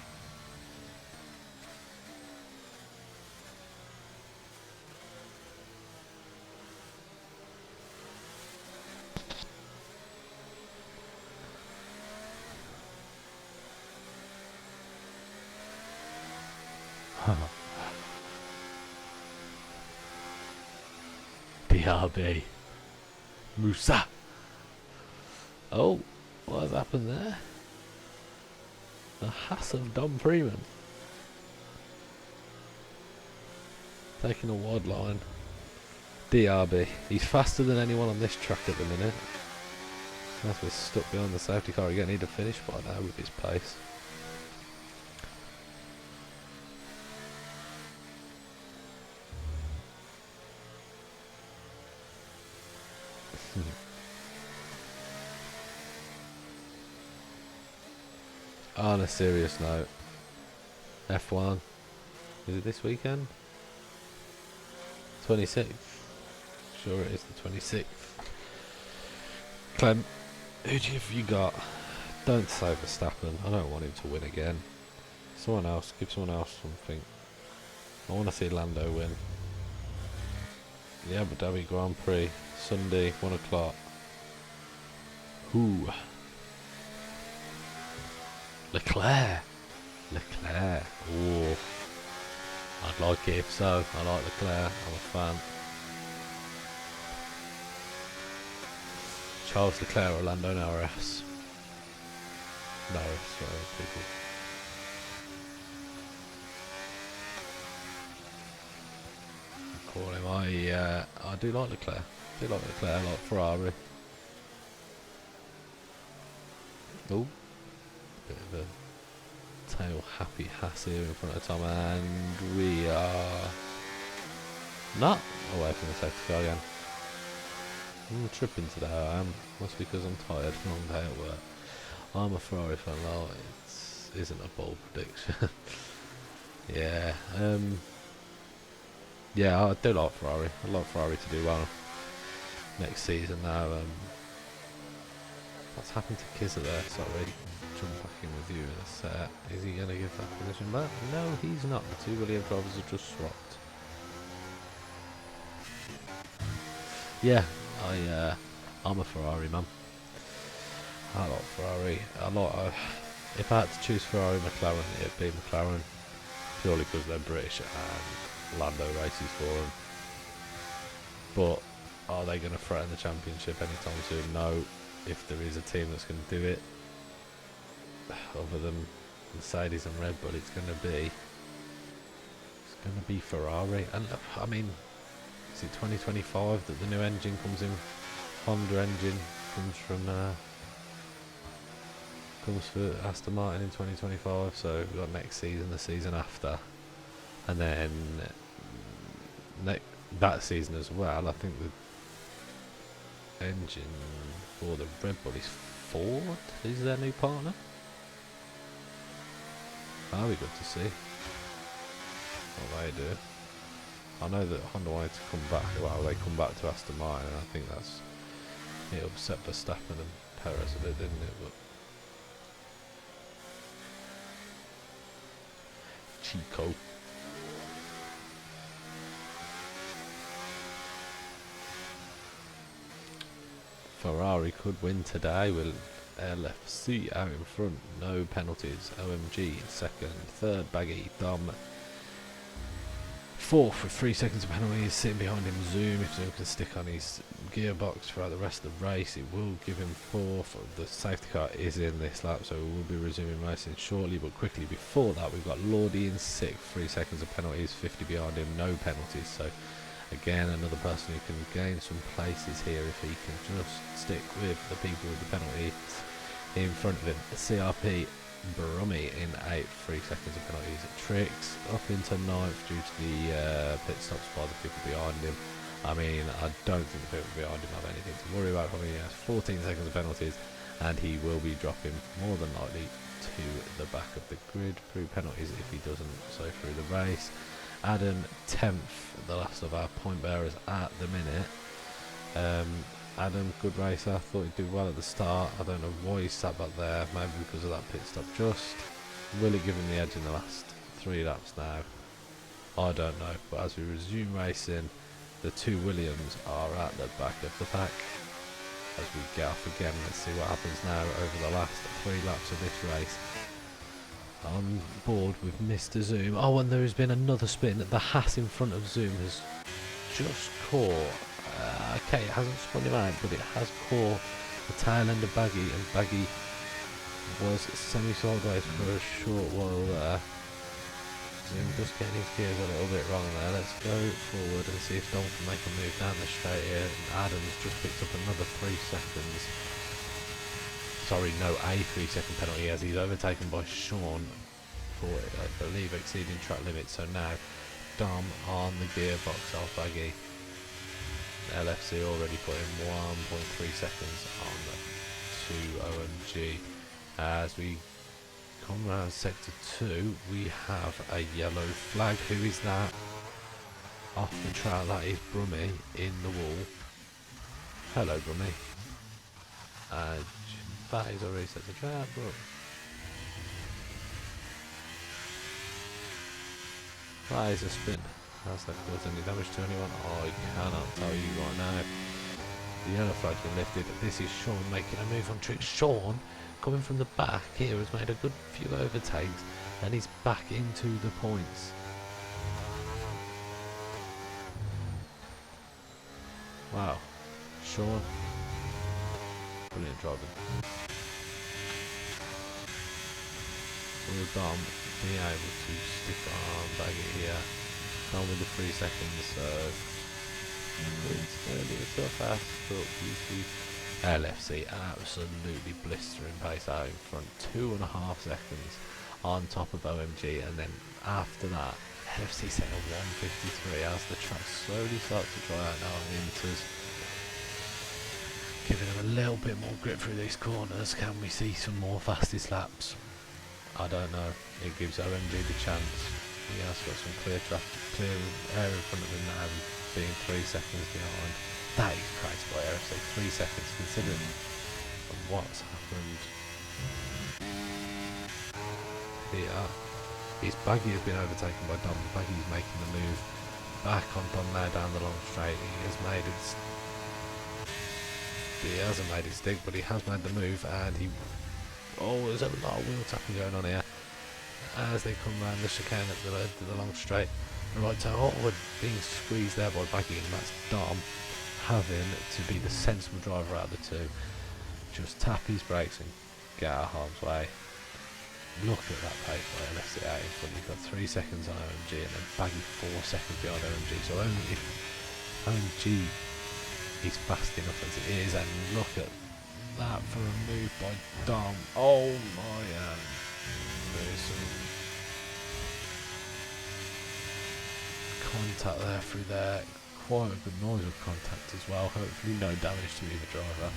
BRB. Musa. Oh, what has happened there? The Haas of Dom Freeman. Taking a wide line. DRB. He's faster than anyone on this track at the minute. As we're stuck behind the safety car, you're going to need to finish by now with his pace. On a serious note, F1, is it this weekend? 26th. Sure it is the 26th. Clem, who have you got? Don't say Verstappen, I don't want him to win again. Someone else, give someone else something. I want to see Lando win. The Abu Dhabi Grand Prix, Sunday, 1 o'clock. Who? Leclerc. Oh, I'd like it if so. I like Leclerc. I'm a fan. Charles Leclerc or Lando Norris. Norris, sorry, people. Call him. I do like Leclerc. I like Ferrari. Oh. Bit of a tail happy Haas here in front of Tom, and we are not away from the safety car again. I'm tripping today, I am. Must be because I'm tired, long day at work. I'm a Ferrari fan though, it isn't a bold prediction. Yeah, yeah, I do like Ferrari. I like Ferrari to do well next season now. What's happened to Kizza there? Sorry. Jump back in with you in a set. Is he going to give that position back? No, he's not. The 2 Williams drivers have just swapped. Yeah, I'm a Ferrari man. I like Ferrari. If I had to choose Ferrari McLaren, it'd be McLaren. Purely because they're British and Lando races for them. But are they going to threaten the championship anytime soon? No. If there is a team that's going to do it, other than Mercedes and Red Bull, it's going to be Ferrari. And I mean, is it 2025 that the new engine comes in? Honda engine comes for Aston Martin in 2025. So we've got next season, the season after, and then that season as well. I think the engine for the Red Bull is Ford. Is their new partner? That'll be good to see what they do. I know that Honda wanted to come back. Well, they come back to Aston Martin, and I think it upset Verstappen and Perez a bit, didn't it? But Chico. Ferrari could win today with LFC out in front, no penalties. OMG in second, third Baggy, Dom fourth with 3 seconds of penalties. Sitting behind him, Zoom. If Zoom can stick on his gearbox throughout the rest of the race, it will give him fourth. The safety car is in this lap, so we will be resuming racing shortly. But quickly before that, we've got Lordy in sixth, 3 seconds of penalties, 50 behind him, no penalties. So again, another person who can gain some places here if he can just stick with the people with the penalties in front of him. CRP Brummy in 8th, 3 seconds of penalties. Tricks up into 9th due to the pit stops by the people behind him. I mean, I don't think the people behind him have anything to worry about. He has 14 seconds of penalties, and he will be dropping more than likely to the back of the grid through penalties if he doesn't so through the race. Adam 10th, the last of our point bearers at the minute. Adam, good racer, thought he'd do well at the start. I don't know why he sat back there, maybe because of that pit stop just. Will it give him the edge in the last 3 laps now? I don't know, but as we resume racing, the 2 Williams are at the back of the pack. As we get off again, let's see what happens now over the last 3 laps of this race. On board with Mr. Zoom. Oh, and there has been another spin. The Haas in front of Zoom has just caught. Okay, it hasn't spun him out, but it has caught the tail end of Baggy, and Baggy was semi-sideways for a short while there. Zoom just getting his gears a little bit wrong there. Let's go forward and see if Dom can make a move down the straight here. And Adams just picked up another 3 seconds. Sorry, no, a 3-second penalty as he's overtaken by Sean for, I believe, exceeding track limits. So now Dom on the gearbox of Baggy. LFC already put in 1.3 seconds on to OMG. As we come around sector 2, we have a yellow flag. Who is that? Off the track, that is Brummy in the wall. Hello, Brummy. That is already set the track, but that is a spin. Has that caused any damage to anyone? I cannot tell you right now. The yellow flag's been lifted. This is Sean making a move on Trick. Sean, coming from the back here, has made a good few overtakes and he's back into the points. Wow. Sean, brilliant driving. Will Dom be able to stick on Baggy here? Dom with the 3 seconds, so it's going to be a tough ass, but LFC absolutely blistering pace out in front, 2.5 seconds on top of OMG, and then after that, LFC set a 153 as the track slowly starts to dry out now on the inters. Giving them a little bit more grip through these corners. Can we see some more fastest laps? I don't know. It gives OMG the chance. He has got some clear air in front of him now, being 3 seconds behind. That is crazy by LFC. 3 seconds considering what's happened here. His Baggy has been overtaken by Dom. Baggy's making the move back on Dom now down the long straight. He hasn't made it stick, but he has made the move, and there's a lot of wheel tapping going on here as they come round the chicane at the long straight. Right, so Hotwood being squeezed there by Baggy, and that's Dom having to be the sensible driver out of the two. Just tap his brakes and get out of harm's way. Look at that pace by LFC out in front. You've got 3 seconds on OMG, and then Baggy 4 seconds behind OMG. So only if OMG is fast enough as it is, and look at that for a move by Dom. Oh my, there's some contact there through there. Quite a good noise of contact as well. Hopefully no damage to either driver.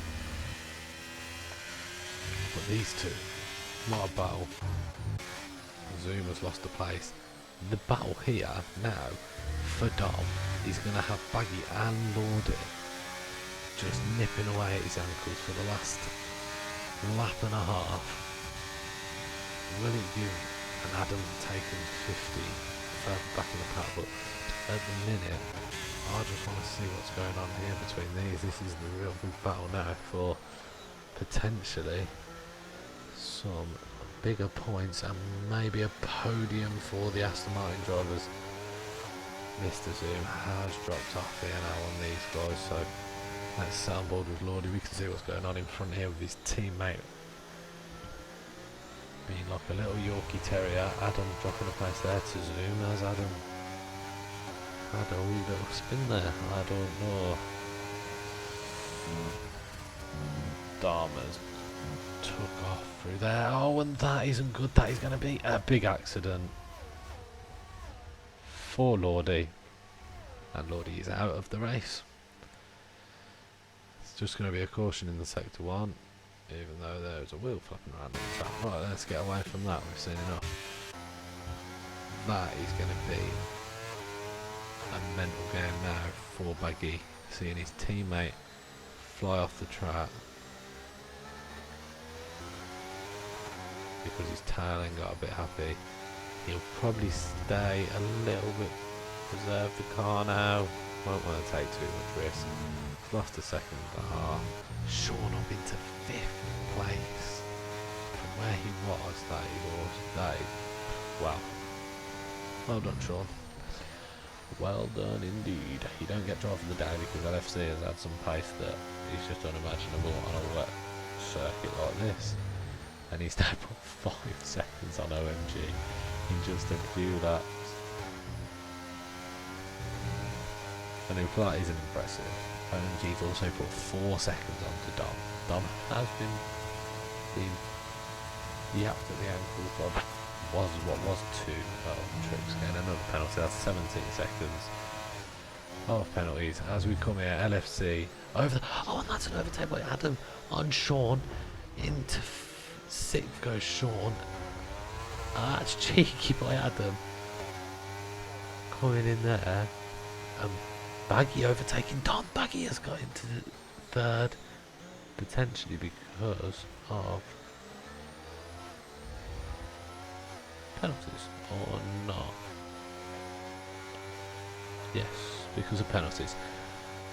But these two, what a battle. Zoom has lost the place. The battle here now for Dom is going to have Baggy and Lordy just nipping away at his ankles for the last lap and a half. Will it give an Adam taken 50 further back in the pack? But at the minute, I just want to see what's going on here between these. This is the real big battle now for potentially some bigger points and maybe a podium for the Aston Martin drivers. Mr. Zoom has dropped off here now on these guys, so let's sit on board with Lordy. We can see what's going on in front here with his teammate being like a little Yorkie Terrier. Adam dropping a place there to Zoom. As Adam had a wee little spin there, I don't know. Dharma's took off through there. Oh, and that isn't good. That is going to be a big accident for Lordy. And Lordy is out of the race. It's just going to be a caution in the sector 1, even though there's a wheel flapping around on the track. Right, let's get away from that. We've seen enough. That is going to be a mental game now for Baggy, seeing his teammate fly off the track because his tail end got a bit happy. He'll probably stay a little bit, preserve the car now. Won't want to take too much risk. He's lost a second and a half. Sean up into 5th place from where he was. That is wow. Well done, Sean. Well done indeed. You don't get drive of the day because LFC has had some pace that is just unimaginable on a wet circuit like this. And he's now put 5 seconds on OMG in just a few laps. And if that isn't impressive, OMG's also put 4 seconds onto Dom. Dom has been yapped at the ankles by was 2 tricks, getting another penalty. That's 17 seconds of penalties as we come here. LFC over the, oh, and that's an overtake by Adam on Sean. Into 6th goes Sean. That's cheeky by Adam coming in there, and Baggy overtaking Don. Baggy has got into 3rd, potentially because of penalties or not. Yes, because of penalties.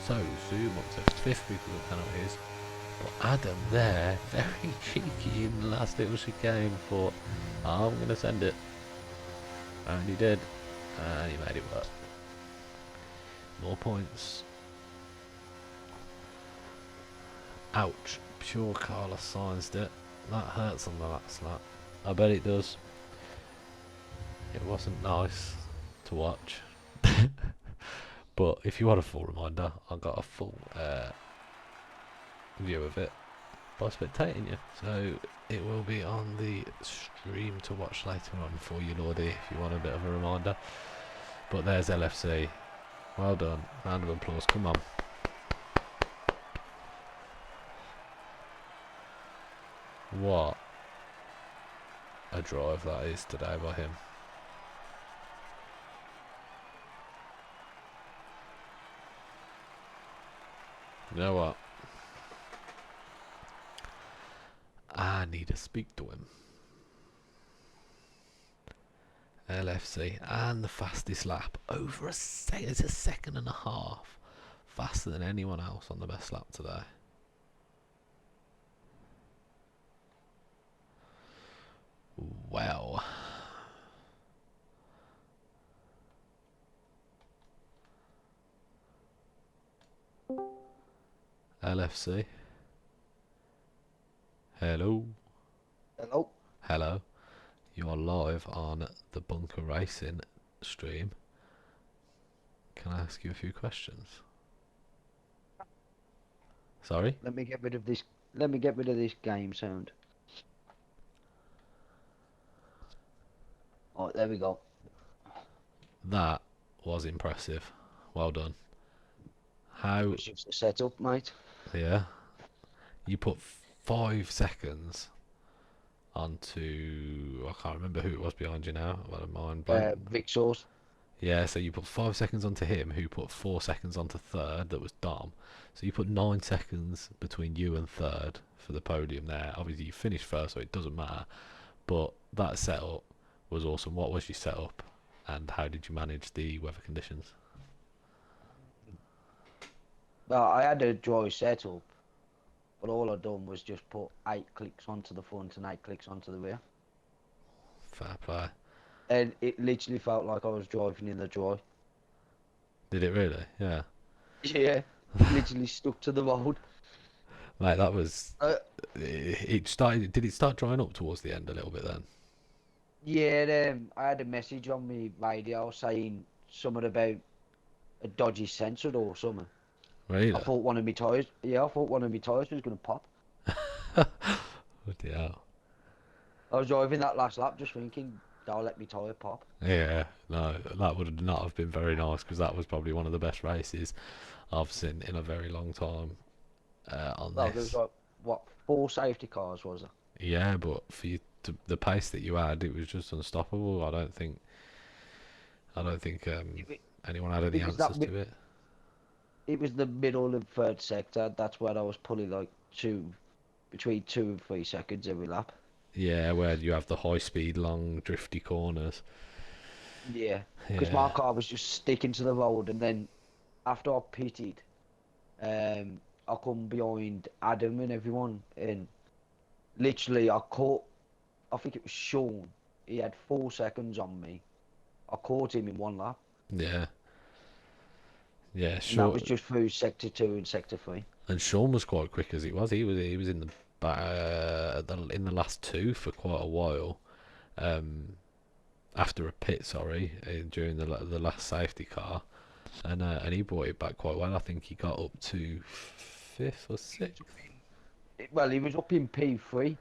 So Zoom up to 5th because of penalties. But Adam there, very cheeky in the last little chicane, thought, oh, I'm going to send it. And he did. And he made it work. More points. Ouch. Pure Carlos sized it. That hurts on the last lap. I bet it does. It wasn't nice to watch. But if you want a full reminder, I got a full view of it by spectating you, so it will be on the stream to watch later on for you, Lordy, if you want a bit of a reminder. But there's LFC. Well done. Round of applause. Come on. What a drive that is today by him. You know what? I need to speak to him. LFC and the fastest lap over it's a second and a half faster than anyone else on the best lap today. Well, LFC. Hello. Hello. Hello. You are live on the Bunker Racing stream. Can I ask you a few questions? Sorry? Let me get rid of this. Let me get rid of this game sound. Oh, there we go. That was impressive. Well done. How? It's just a setup, mate. Yeah. You put 5 seconds onto, I can't remember who it was behind you now. I've got a mind blank. Vic Sauce. Yeah, so you put 5 seconds onto him, who put 4 seconds onto 3rd, that was Dom. So you put 9 seconds between you and 3rd for the podium there. Obviously you finished 1st, so it doesn't matter. But that setup was awesome. What was your setup, and how did you manage the weather conditions? Well, I had a dry setup, but all I done was just put 8 clicks onto the front and 8 clicks onto the rear. Fair play. And it literally felt like I was driving in the dry. Did it really? Yeah. Yeah, literally stuck to the road. Mate, that was Uh, it started. Did it start drying up towards the end a little bit then? yeah, I had a message on my radio saying something about a dodgy sensor or something. I Really? thought one of my tires, yeah, I thought one of my tires was gonna pop. Bloody hell. I was driving that last lap just thinking, I'll let my tire pop. Yeah, no, that would not have been very nice because that was probably one of the best races I've seen in a very long time on Well, there was this. like, what, four safety cars, was there? Yeah, but for you to, the pace that you had, it was just unstoppable. I don't think It, anyone had any it was that, answers to it. it was the middle of third sector. That's where I was pulling like between 2 and 3 seconds every lap. Yeah, where you have the high speed, long, drifty corners. Yeah, because my Yeah, car was just sticking to the road, and then after I pitted, I come behind Adam and everyone, and literally I caught. I think it was Sean. He had 4 seconds on me. I caught him in one lap, yeah, yeah. and that Sure. was just through sector 2 and sector 3. And Sean was quite quick as it was. He was in the in the last two for quite a while. Um, after a pit, sorry, during the last safety car, and he brought it back quite well. I think he got up to fifth or He was sixth. up well, he was up in P3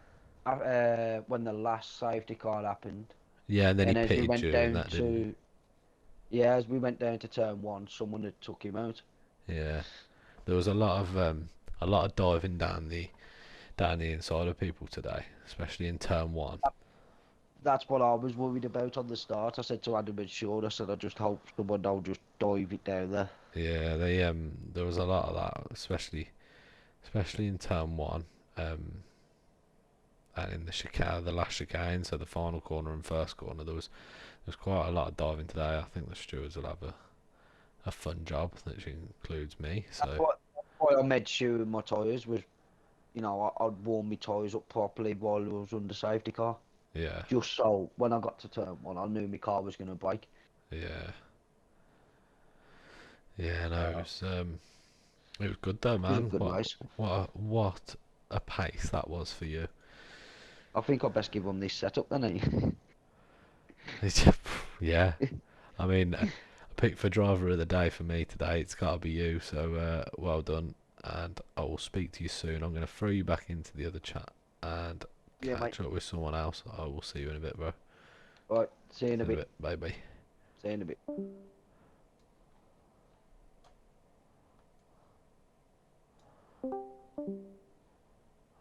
when the last safety car happened, Yeah, and then he and as we pitted went during down that, didn't to yeah, as we went down to turn 1, someone had took him out. he? Yeah, there was a lot of diving down the inside of people today, especially in turn one. That's what I was worried about on the start. I said to Adam and Sean, I said, I just hope someone will just dive it down there. Yeah, there was a lot of that, especially in turn one, um, and in the chicane, the last chicane, so the final corner and first corner, there's quite a lot of diving today. I think the stewards will have a fun job, which includes me. That's So why I made sure my tyres was, I'd warm my tyres up properly while I was under safety car. yeah, Just so when I got to turn 1, I knew my car was going to break. yeah, yeah. No, Uh, it was good though, it was a man. good race. What a pace that was for you. I think I'll best give them this setup then, eh? Yeah, I mean, a pick for driver of the day for me today. It's got to be you. So well done, and I will speak to you soon. I'm going to throw you back into the other chat and Yeah, mate. catch up with someone else. I will see you in a bit, bro. Right, see you in See a you in a bit. bit. Bye bye. See you in a bit.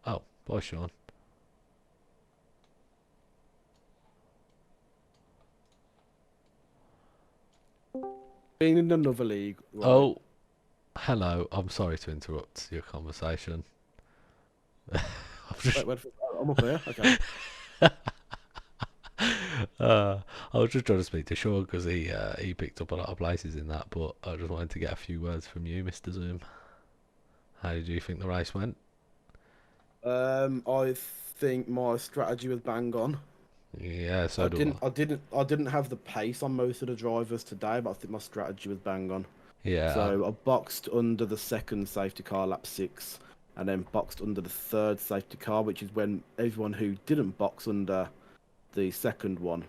Oh, bye, Sean. Being in another league, right? Oh, hello. I'm sorry to interrupt your conversation. I've just, Wait, I'm up here. Okay. uh, I was just trying to speak to Sean because he picked up a lot of places in that, but I just wanted to get a few words from you, Mr. Zoom. How did you think the race went? I think my strategy was bang on. Yeah, so I do didn't, I didn't, I didn't have the pace on most of the drivers today, but I think my strategy was bang on. I. Yeah, So I boxed under the second safety car, lap 6, and then boxed under the third safety car, which is when everyone who didn't box under the second one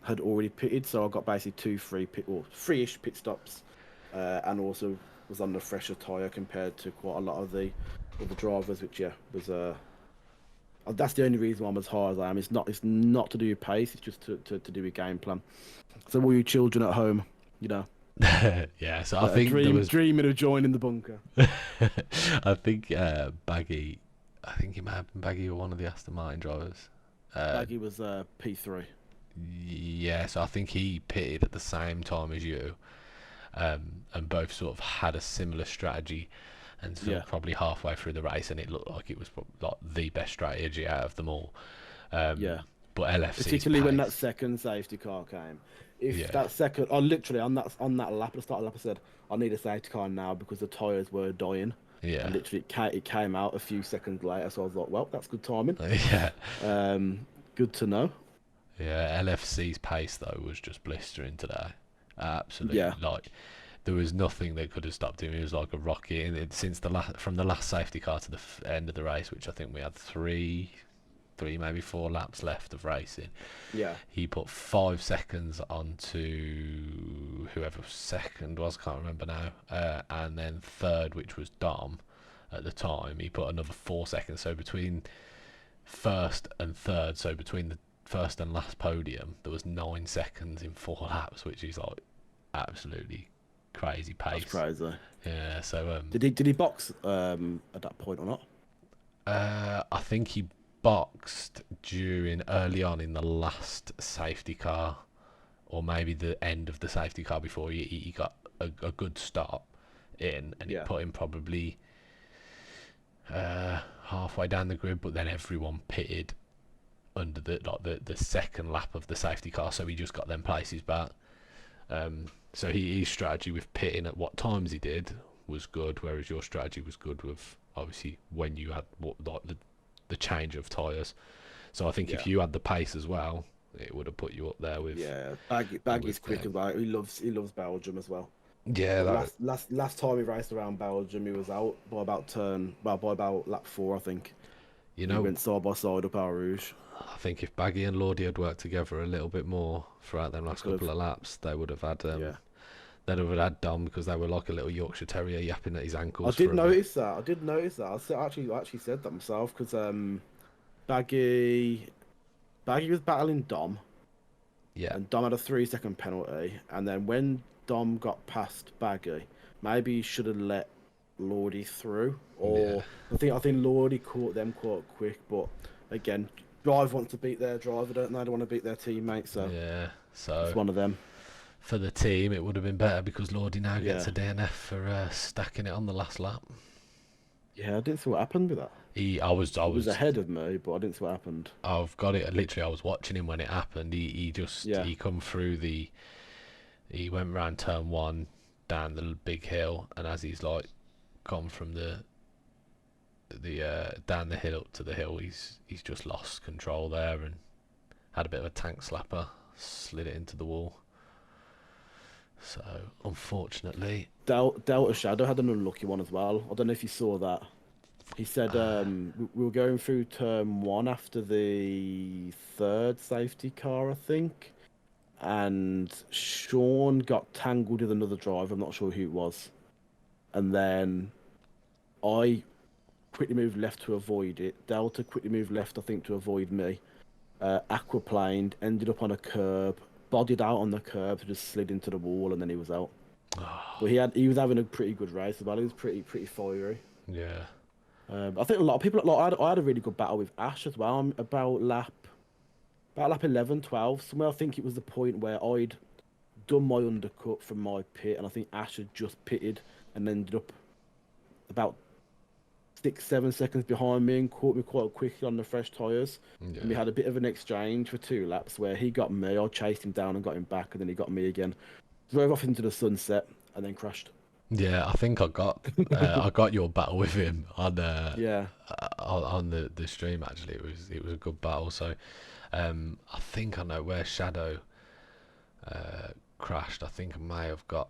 had already pitted. So I got basically three-ish pit stops, and also was on the fresher tyre compared to quite a lot of the other drivers, which was that's the only reason why I'm as high as I am. It's not to do with pace. It's just to do with game plan. So all you children at home, you know, yeah. So I a think there was. dreaming of joining the bunker. I think Baggy. I think he might have been Baggy or one of the Aston Martin drivers. Baggy was P3. Yeah, so I think he pitted at the same time as you, and both sort of had a similar strategy, and sort Yeah, of probably halfway through the race, and it looked like it was like the best strategy out of them all. Um, yeah. but LFC's Particularly when that pace, second safety car came. If yeah, that second, I literally on that lap at the start of the lap, I said I need a safety car now because the tyres were dying, yeah, and literally it came out a few seconds later. So I was like, well, that's good timing. yeah, Good to know. yeah. LFC's pace though was just blistering today. Absolutely, Yeah, like there was nothing that could have stopped him. He was like a rocket. And since from the last safety car to the end of the race, which I think we had three, maybe 4 laps left of racing, Yeah. he put 5 seconds onto whoever second was, can't remember now, and then third, which was Dom at the time, he put another 4 seconds. So between first and third, so between the first and last podium, there was 9 seconds in 4 laps, which is like absolutely crazy pace. That's crazy. Yeah. So Did he box at that point or not? I think he boxed early on in the last safety car, or maybe the end of the safety car before he got a good stop in, and it put him probably halfway down the grid, but then everyone pitted under the second lap of the safety car, so he just got them places back. So his strategy with pitting at what times he did was good, whereas your strategy was good with obviously when you had the change of tyres. So I think if you had the pace as well, it would have put you up there with. Yeah, Baggy's quick as well. He loves Belgium as well. Yeah, last time he raced around Belgium, he was out by about lap 4, I think. You he know, went side by side up Our Rouge. I think if Baggy and Lordy had worked together a little bit more throughout them last couple of laps, they would have had. They'd have had Dom, because they were like a little Yorkshire Terrier yapping at his ankles. I did notice that. I actually said that myself, because Baggy was battling Dom. Yeah. And Dom had a 3-second penalty, and then when Dom got past Baggy, maybe he should have let Lordy through, or I think Lordy caught them quite quick. But again, driver wants to beat their driver, don't they? They don't want to beat their teammate, so it's one of them. For the team, it would have been better, because Lordy now gets a DNF for stacking it on the last lap. Yeah, I didn't see what happened with that. I was ahead of me, but I didn't see what happened. I've got it. Literally, I was watching him when it happened. He come through he went round turn 1 down the big hill, and as he's like gone from the down the hill up to the hill, he's just lost control there and had a bit of a tank slapper, slid it into the wall. So unfortunately, Delta Shadow had an unlucky one as well. I don't know if you saw that. He said we were going through turn 1 after the third safety car, I think, and Sean got tangled with another driver. I'm not sure who it was, and then I quickly moved left to avoid it. Delta quickly moved left, I think, to avoid me. Aquaplaned, ended up on a curb, bodied out on the curb, just slid into the wall, and then he was out. But he was having a pretty good race as well. He was pretty fiery. Yeah. I think a lot of people. I had a really good battle with Ash as well. About lap 11, 12, somewhere. I think it was the point where I'd done my undercut from my pit, and I think Ash had just pitted and ended up about 6-7 seconds behind me and caught me quite quickly on the fresh tyres. Yeah. And we had a bit of an exchange for 2 laps where he got me, I chased him down and got him back, and then he got me again. Drove off into the sunset and then crashed. Yeah, I think I got your battle with him on on the stream. Actually, it was a good battle. So I think I know where Shadow crashed. I think I may have got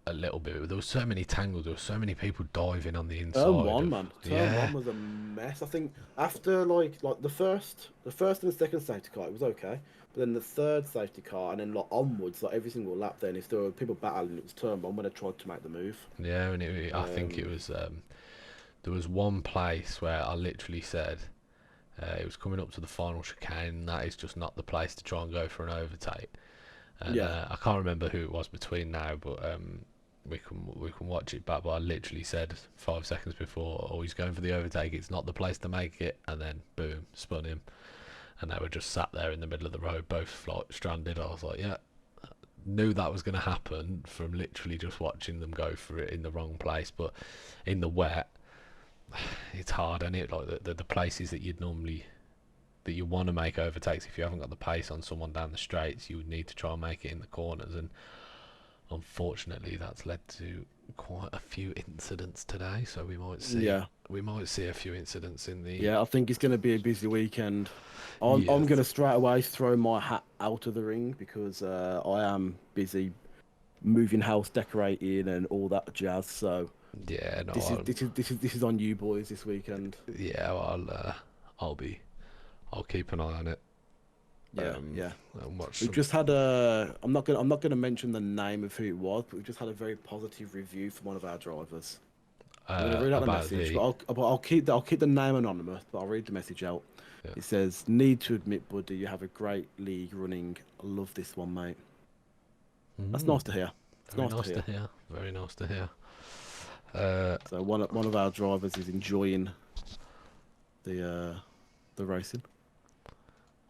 a little bit. There was so many tangles. There were so many people diving on the inside. Turn 1 was a mess. I think after like the first and the second safety car, it was okay. But then the third safety car, and then onwards, every single lap. Then if there were people battling, it was turn 1 when they tried to make the move. Yeah, and I think it was. There was one place where I literally said it was coming up to the final chicane. That is just not the place to try and go for an overtake. And I can't remember who it was between now, but we can watch it back. But I literally said 5 seconds before, "Oh, he's going for the overtake. It's not the place to make it." And then boom, spun him, and they were just sat there in the middle of the road, both stranded. I was like, yeah, knew that was going to happen from literally just watching them go for it in the wrong place. But in the wet, it's hard, isn't it? Like the places that you want to make overtakes, if you haven't got the pace on someone down the straights, you would need to try and make it in the corners, and unfortunately that's led to quite a few incidents today. So we might see a few incidents in the I think it's going to be a busy weekend. I'm going to straight away throw my hat out of the ring, because I am busy moving house decorating and all that jazz. So Yeah, no, this is on you boys this weekend. yeah, well, I'll keep an eye on it. Yeah, yeah. And watch We've some. just had a. I'm not gonna mention the name of who it was, but we've just had a very positive review from one of our drivers. I'm gonna read out the About message, the. but I'll keep the name anonymous, but I'll read the message out. Yeah. It says, "Need to admit, buddy, you have a great league running. I love this one, mate." That's nice to hear. It's Very nice to nice to hear. hear. Very nice to hear. So one of our drivers is enjoying the racing.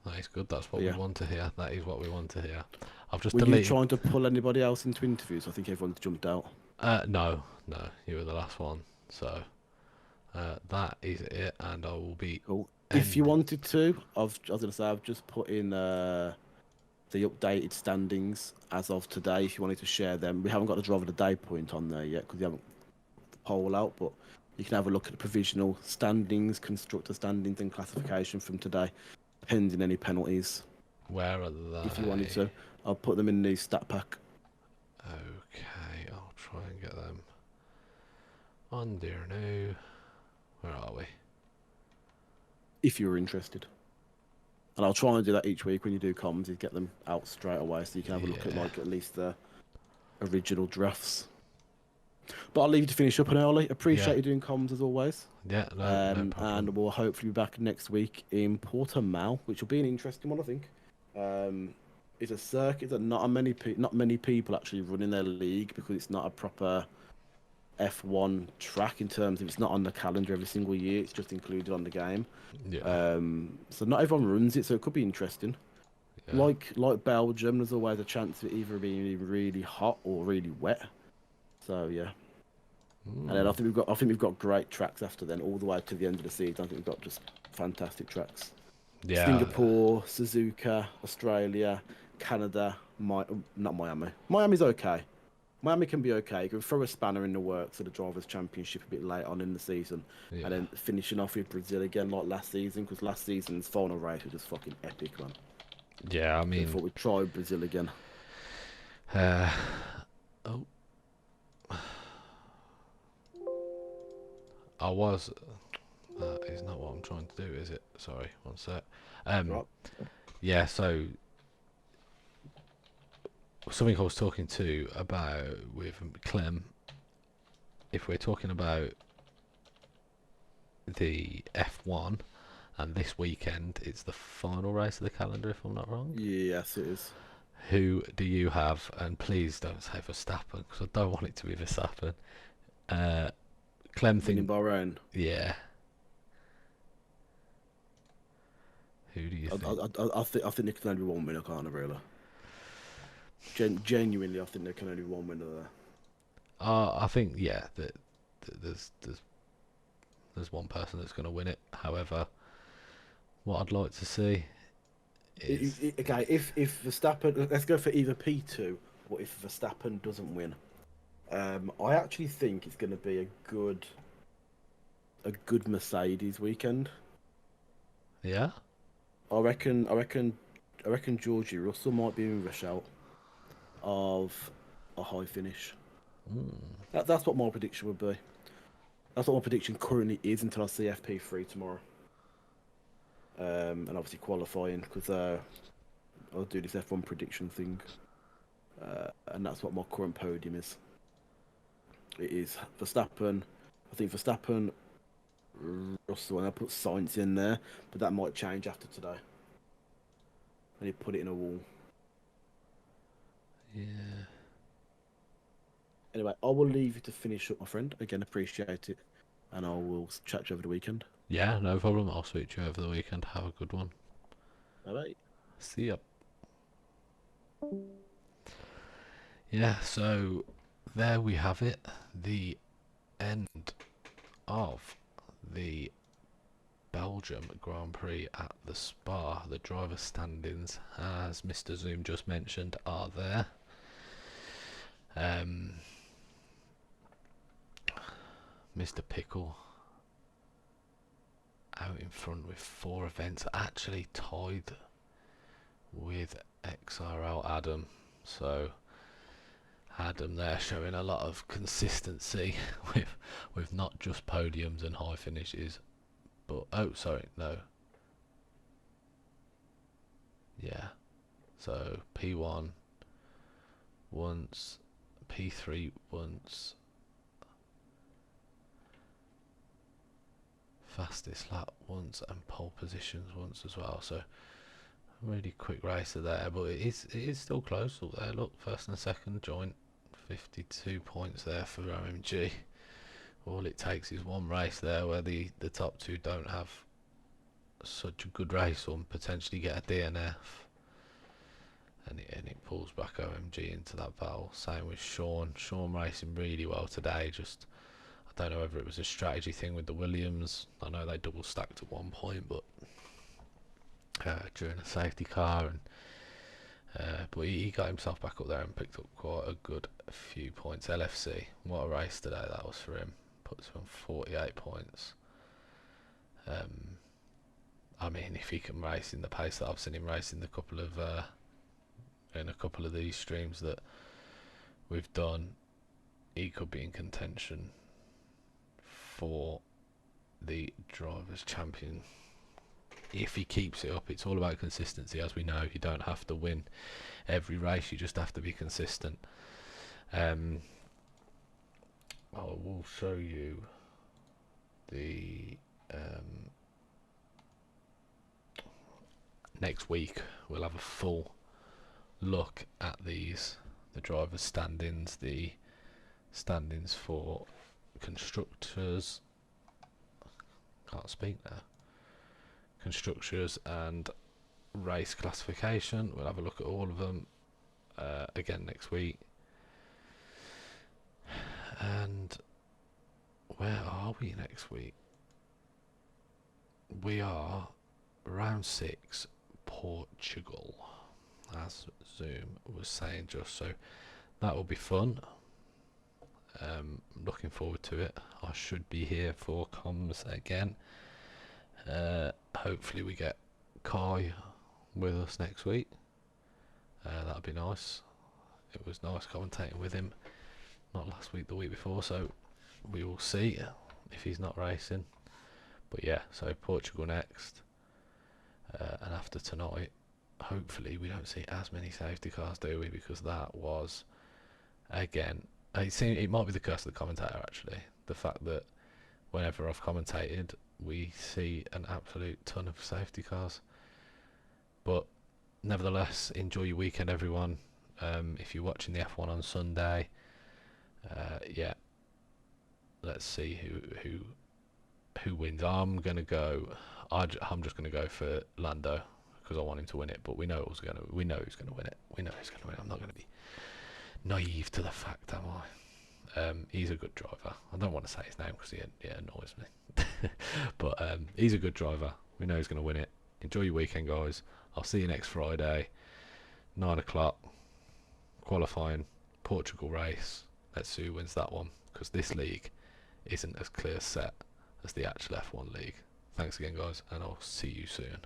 That is good. That's what But we yeah, want to hear. That is what we want to hear. I've just were you deleted. trying to pull anybody else into interviews? I think everyone's jumped out. No, no, you were the last one. So that is it, and I will be. Cool. If you End. wanted to, I was gonna say I've just put in the updated standings as of today. If you wanted to share them, we haven't got the driver of the day point on there yet because we haven't put the poll out. But you can have a look at the provisional standings, constructor standings, and classification from today, pending any penalties. Where are they? If you wanted to, I'll put them in the stat pack. Okay, I'll try and get them on there now. Where are we? If you're interested. And I'll try and do that each week when you do comms, is get them out straight away so you can have a look at Yeah. like at least the original drafts. But I'll leave you to finish up, and Ollie. Appreciate Yeah. you doing comms as always. Yeah, no problem. And we'll hopefully be back next week in Portimao, which will be an interesting one, I think. It's a circuit that not many people actually run in their league because it's not a proper F1 track in terms of it's not on the calendar every single year. It's just included on the game. Yeah. So not everyone runs it, so it could be interesting. Yeah. Like Belgium, there's always a chance of it either being really hot or really wet. So yeah. And then I think we've got great tracks after then, all the way to the end of the season. I think we've got just fantastic tracks. Yeah. Singapore, Suzuka, Australia, Canada, not Miami. Miami's okay. Miami can be okay. You can throw a spanner in the works of the Drivers' Championship a bit late on in the season, Yeah. and then finishing off with Brazil again like last season, because last season's final race was just fucking epic, man. Yeah, I So I mean, thought we'd try Brazil again. oh, I was. That is not what I'm trying to do, is it? Sorry, one sec. Right. Yeah, so something I was talking to about with Clem. If we're talking about the F1, and this weekend it's the final race of the calendar, if I'm not wrong. Yes, it is. Who do you have? And please don't say Verstappen, because I don't want it to be Verstappen. Clem Winning think, Bahrain. yeah. Who do you think? I think there can only be one winner, can't there, really? Genuinely, I think there can only be one winner there. I think that there's one person that's going to win it. However, what I'd like to see is Okay, if Verstappen, let's go for either P2 or if Verstappen doesn't win. I actually think it's going to be a good Mercedes weekend. yeah. I reckon Georgie Russell might be in rush out of a high finish. That's what my prediction would be. That's what my prediction currently is until I see FP3 tomorrow. And obviously qualifying because I'll do this F1 prediction thing, and that's what my current podium is. It is Verstappen. I think Verstappen, Russell, and I put Sainz in there, but that might change after today. And you put it in a wall. Yeah. Anyway, I will leave you to finish up, my friend. Again, appreciate it, and I will chat to you over the weekend. Yeah, no problem. I'll speak to you over the weekend. Have a good one. Bye bye. See ya. Yeah, so there we have it. The end of the Belgium Grand Prix at the Spa. The driver standings, as Mr. Zoom just mentioned, are there. Mr. Pickle out in front with 4 events, actually tied with XRL Adam. So Adam there showing a lot of consistency with not just podiums and high finishes, but oh sorry, no. Yeah. So P1 once, P3 once, fastest lap once, and pole positions once as well. So really quick racer there, but it is still close up there. Look, first and second joint, 52 points there for OMG. All it takes is one race there where the top two don't have such a good race or potentially get a DNF, and it pulls back OMG into that battle. Same with Sean racing really well today. Just I don't know whether it was a strategy thing with the Williams. I know they double stacked at one point, but during a safety car, and but he got himself back up there and picked up quite a good few points. LFC, what a race today that was for him. Puts him on 48 points. I mean, if he can race in the pace that I've seen him race in a couple of these streams that we've done, he could be in contention for the Drivers' Champion. If he keeps it up, it's all about consistency. As we know, you don't have to win every race, you just have to be consistent. I will show you the next week. We'll have a full look at the drivers' standings, the standings for constructors. Can't speak now. Constructors and race classification. We'll have a look at all of them again next week. And where are we next week? We are round 6, Portugal, as Zoom was saying just. So that will be fun. Looking forward to it. I should be here for comms again. Hopefully we get Kai with us next week. That'd be nice. It was nice commentating with him, not last week, the week before, so we will see if he's not racing. But yeah, so Portugal next, and after tonight, hopefully we don't see as many safety cars, do we? Because that was, again, it might be the curse of the commentator actually, the fact that whenever I've commentated we see an absolute ton of safety cars. But nevertheless, enjoy your weekend, everyone. If you're watching the F1 on Sunday, yeah, let's see who wins. I'm just gonna go for Lando because I want him to win it. But we know who's gonna win it. I'm not gonna be naive to the fact, am I? He's a good driver. I don't want to say his name because he annoys me. But he's a good driver. We know he's going to win it. Enjoy your weekend, guys. I'll see you next Friday, 9 o'clock, qualifying, Portugal race. Let's see who wins that one, because this league isn't as clear set as the actual F1 league. Thanks again, guys, and I'll see you soon.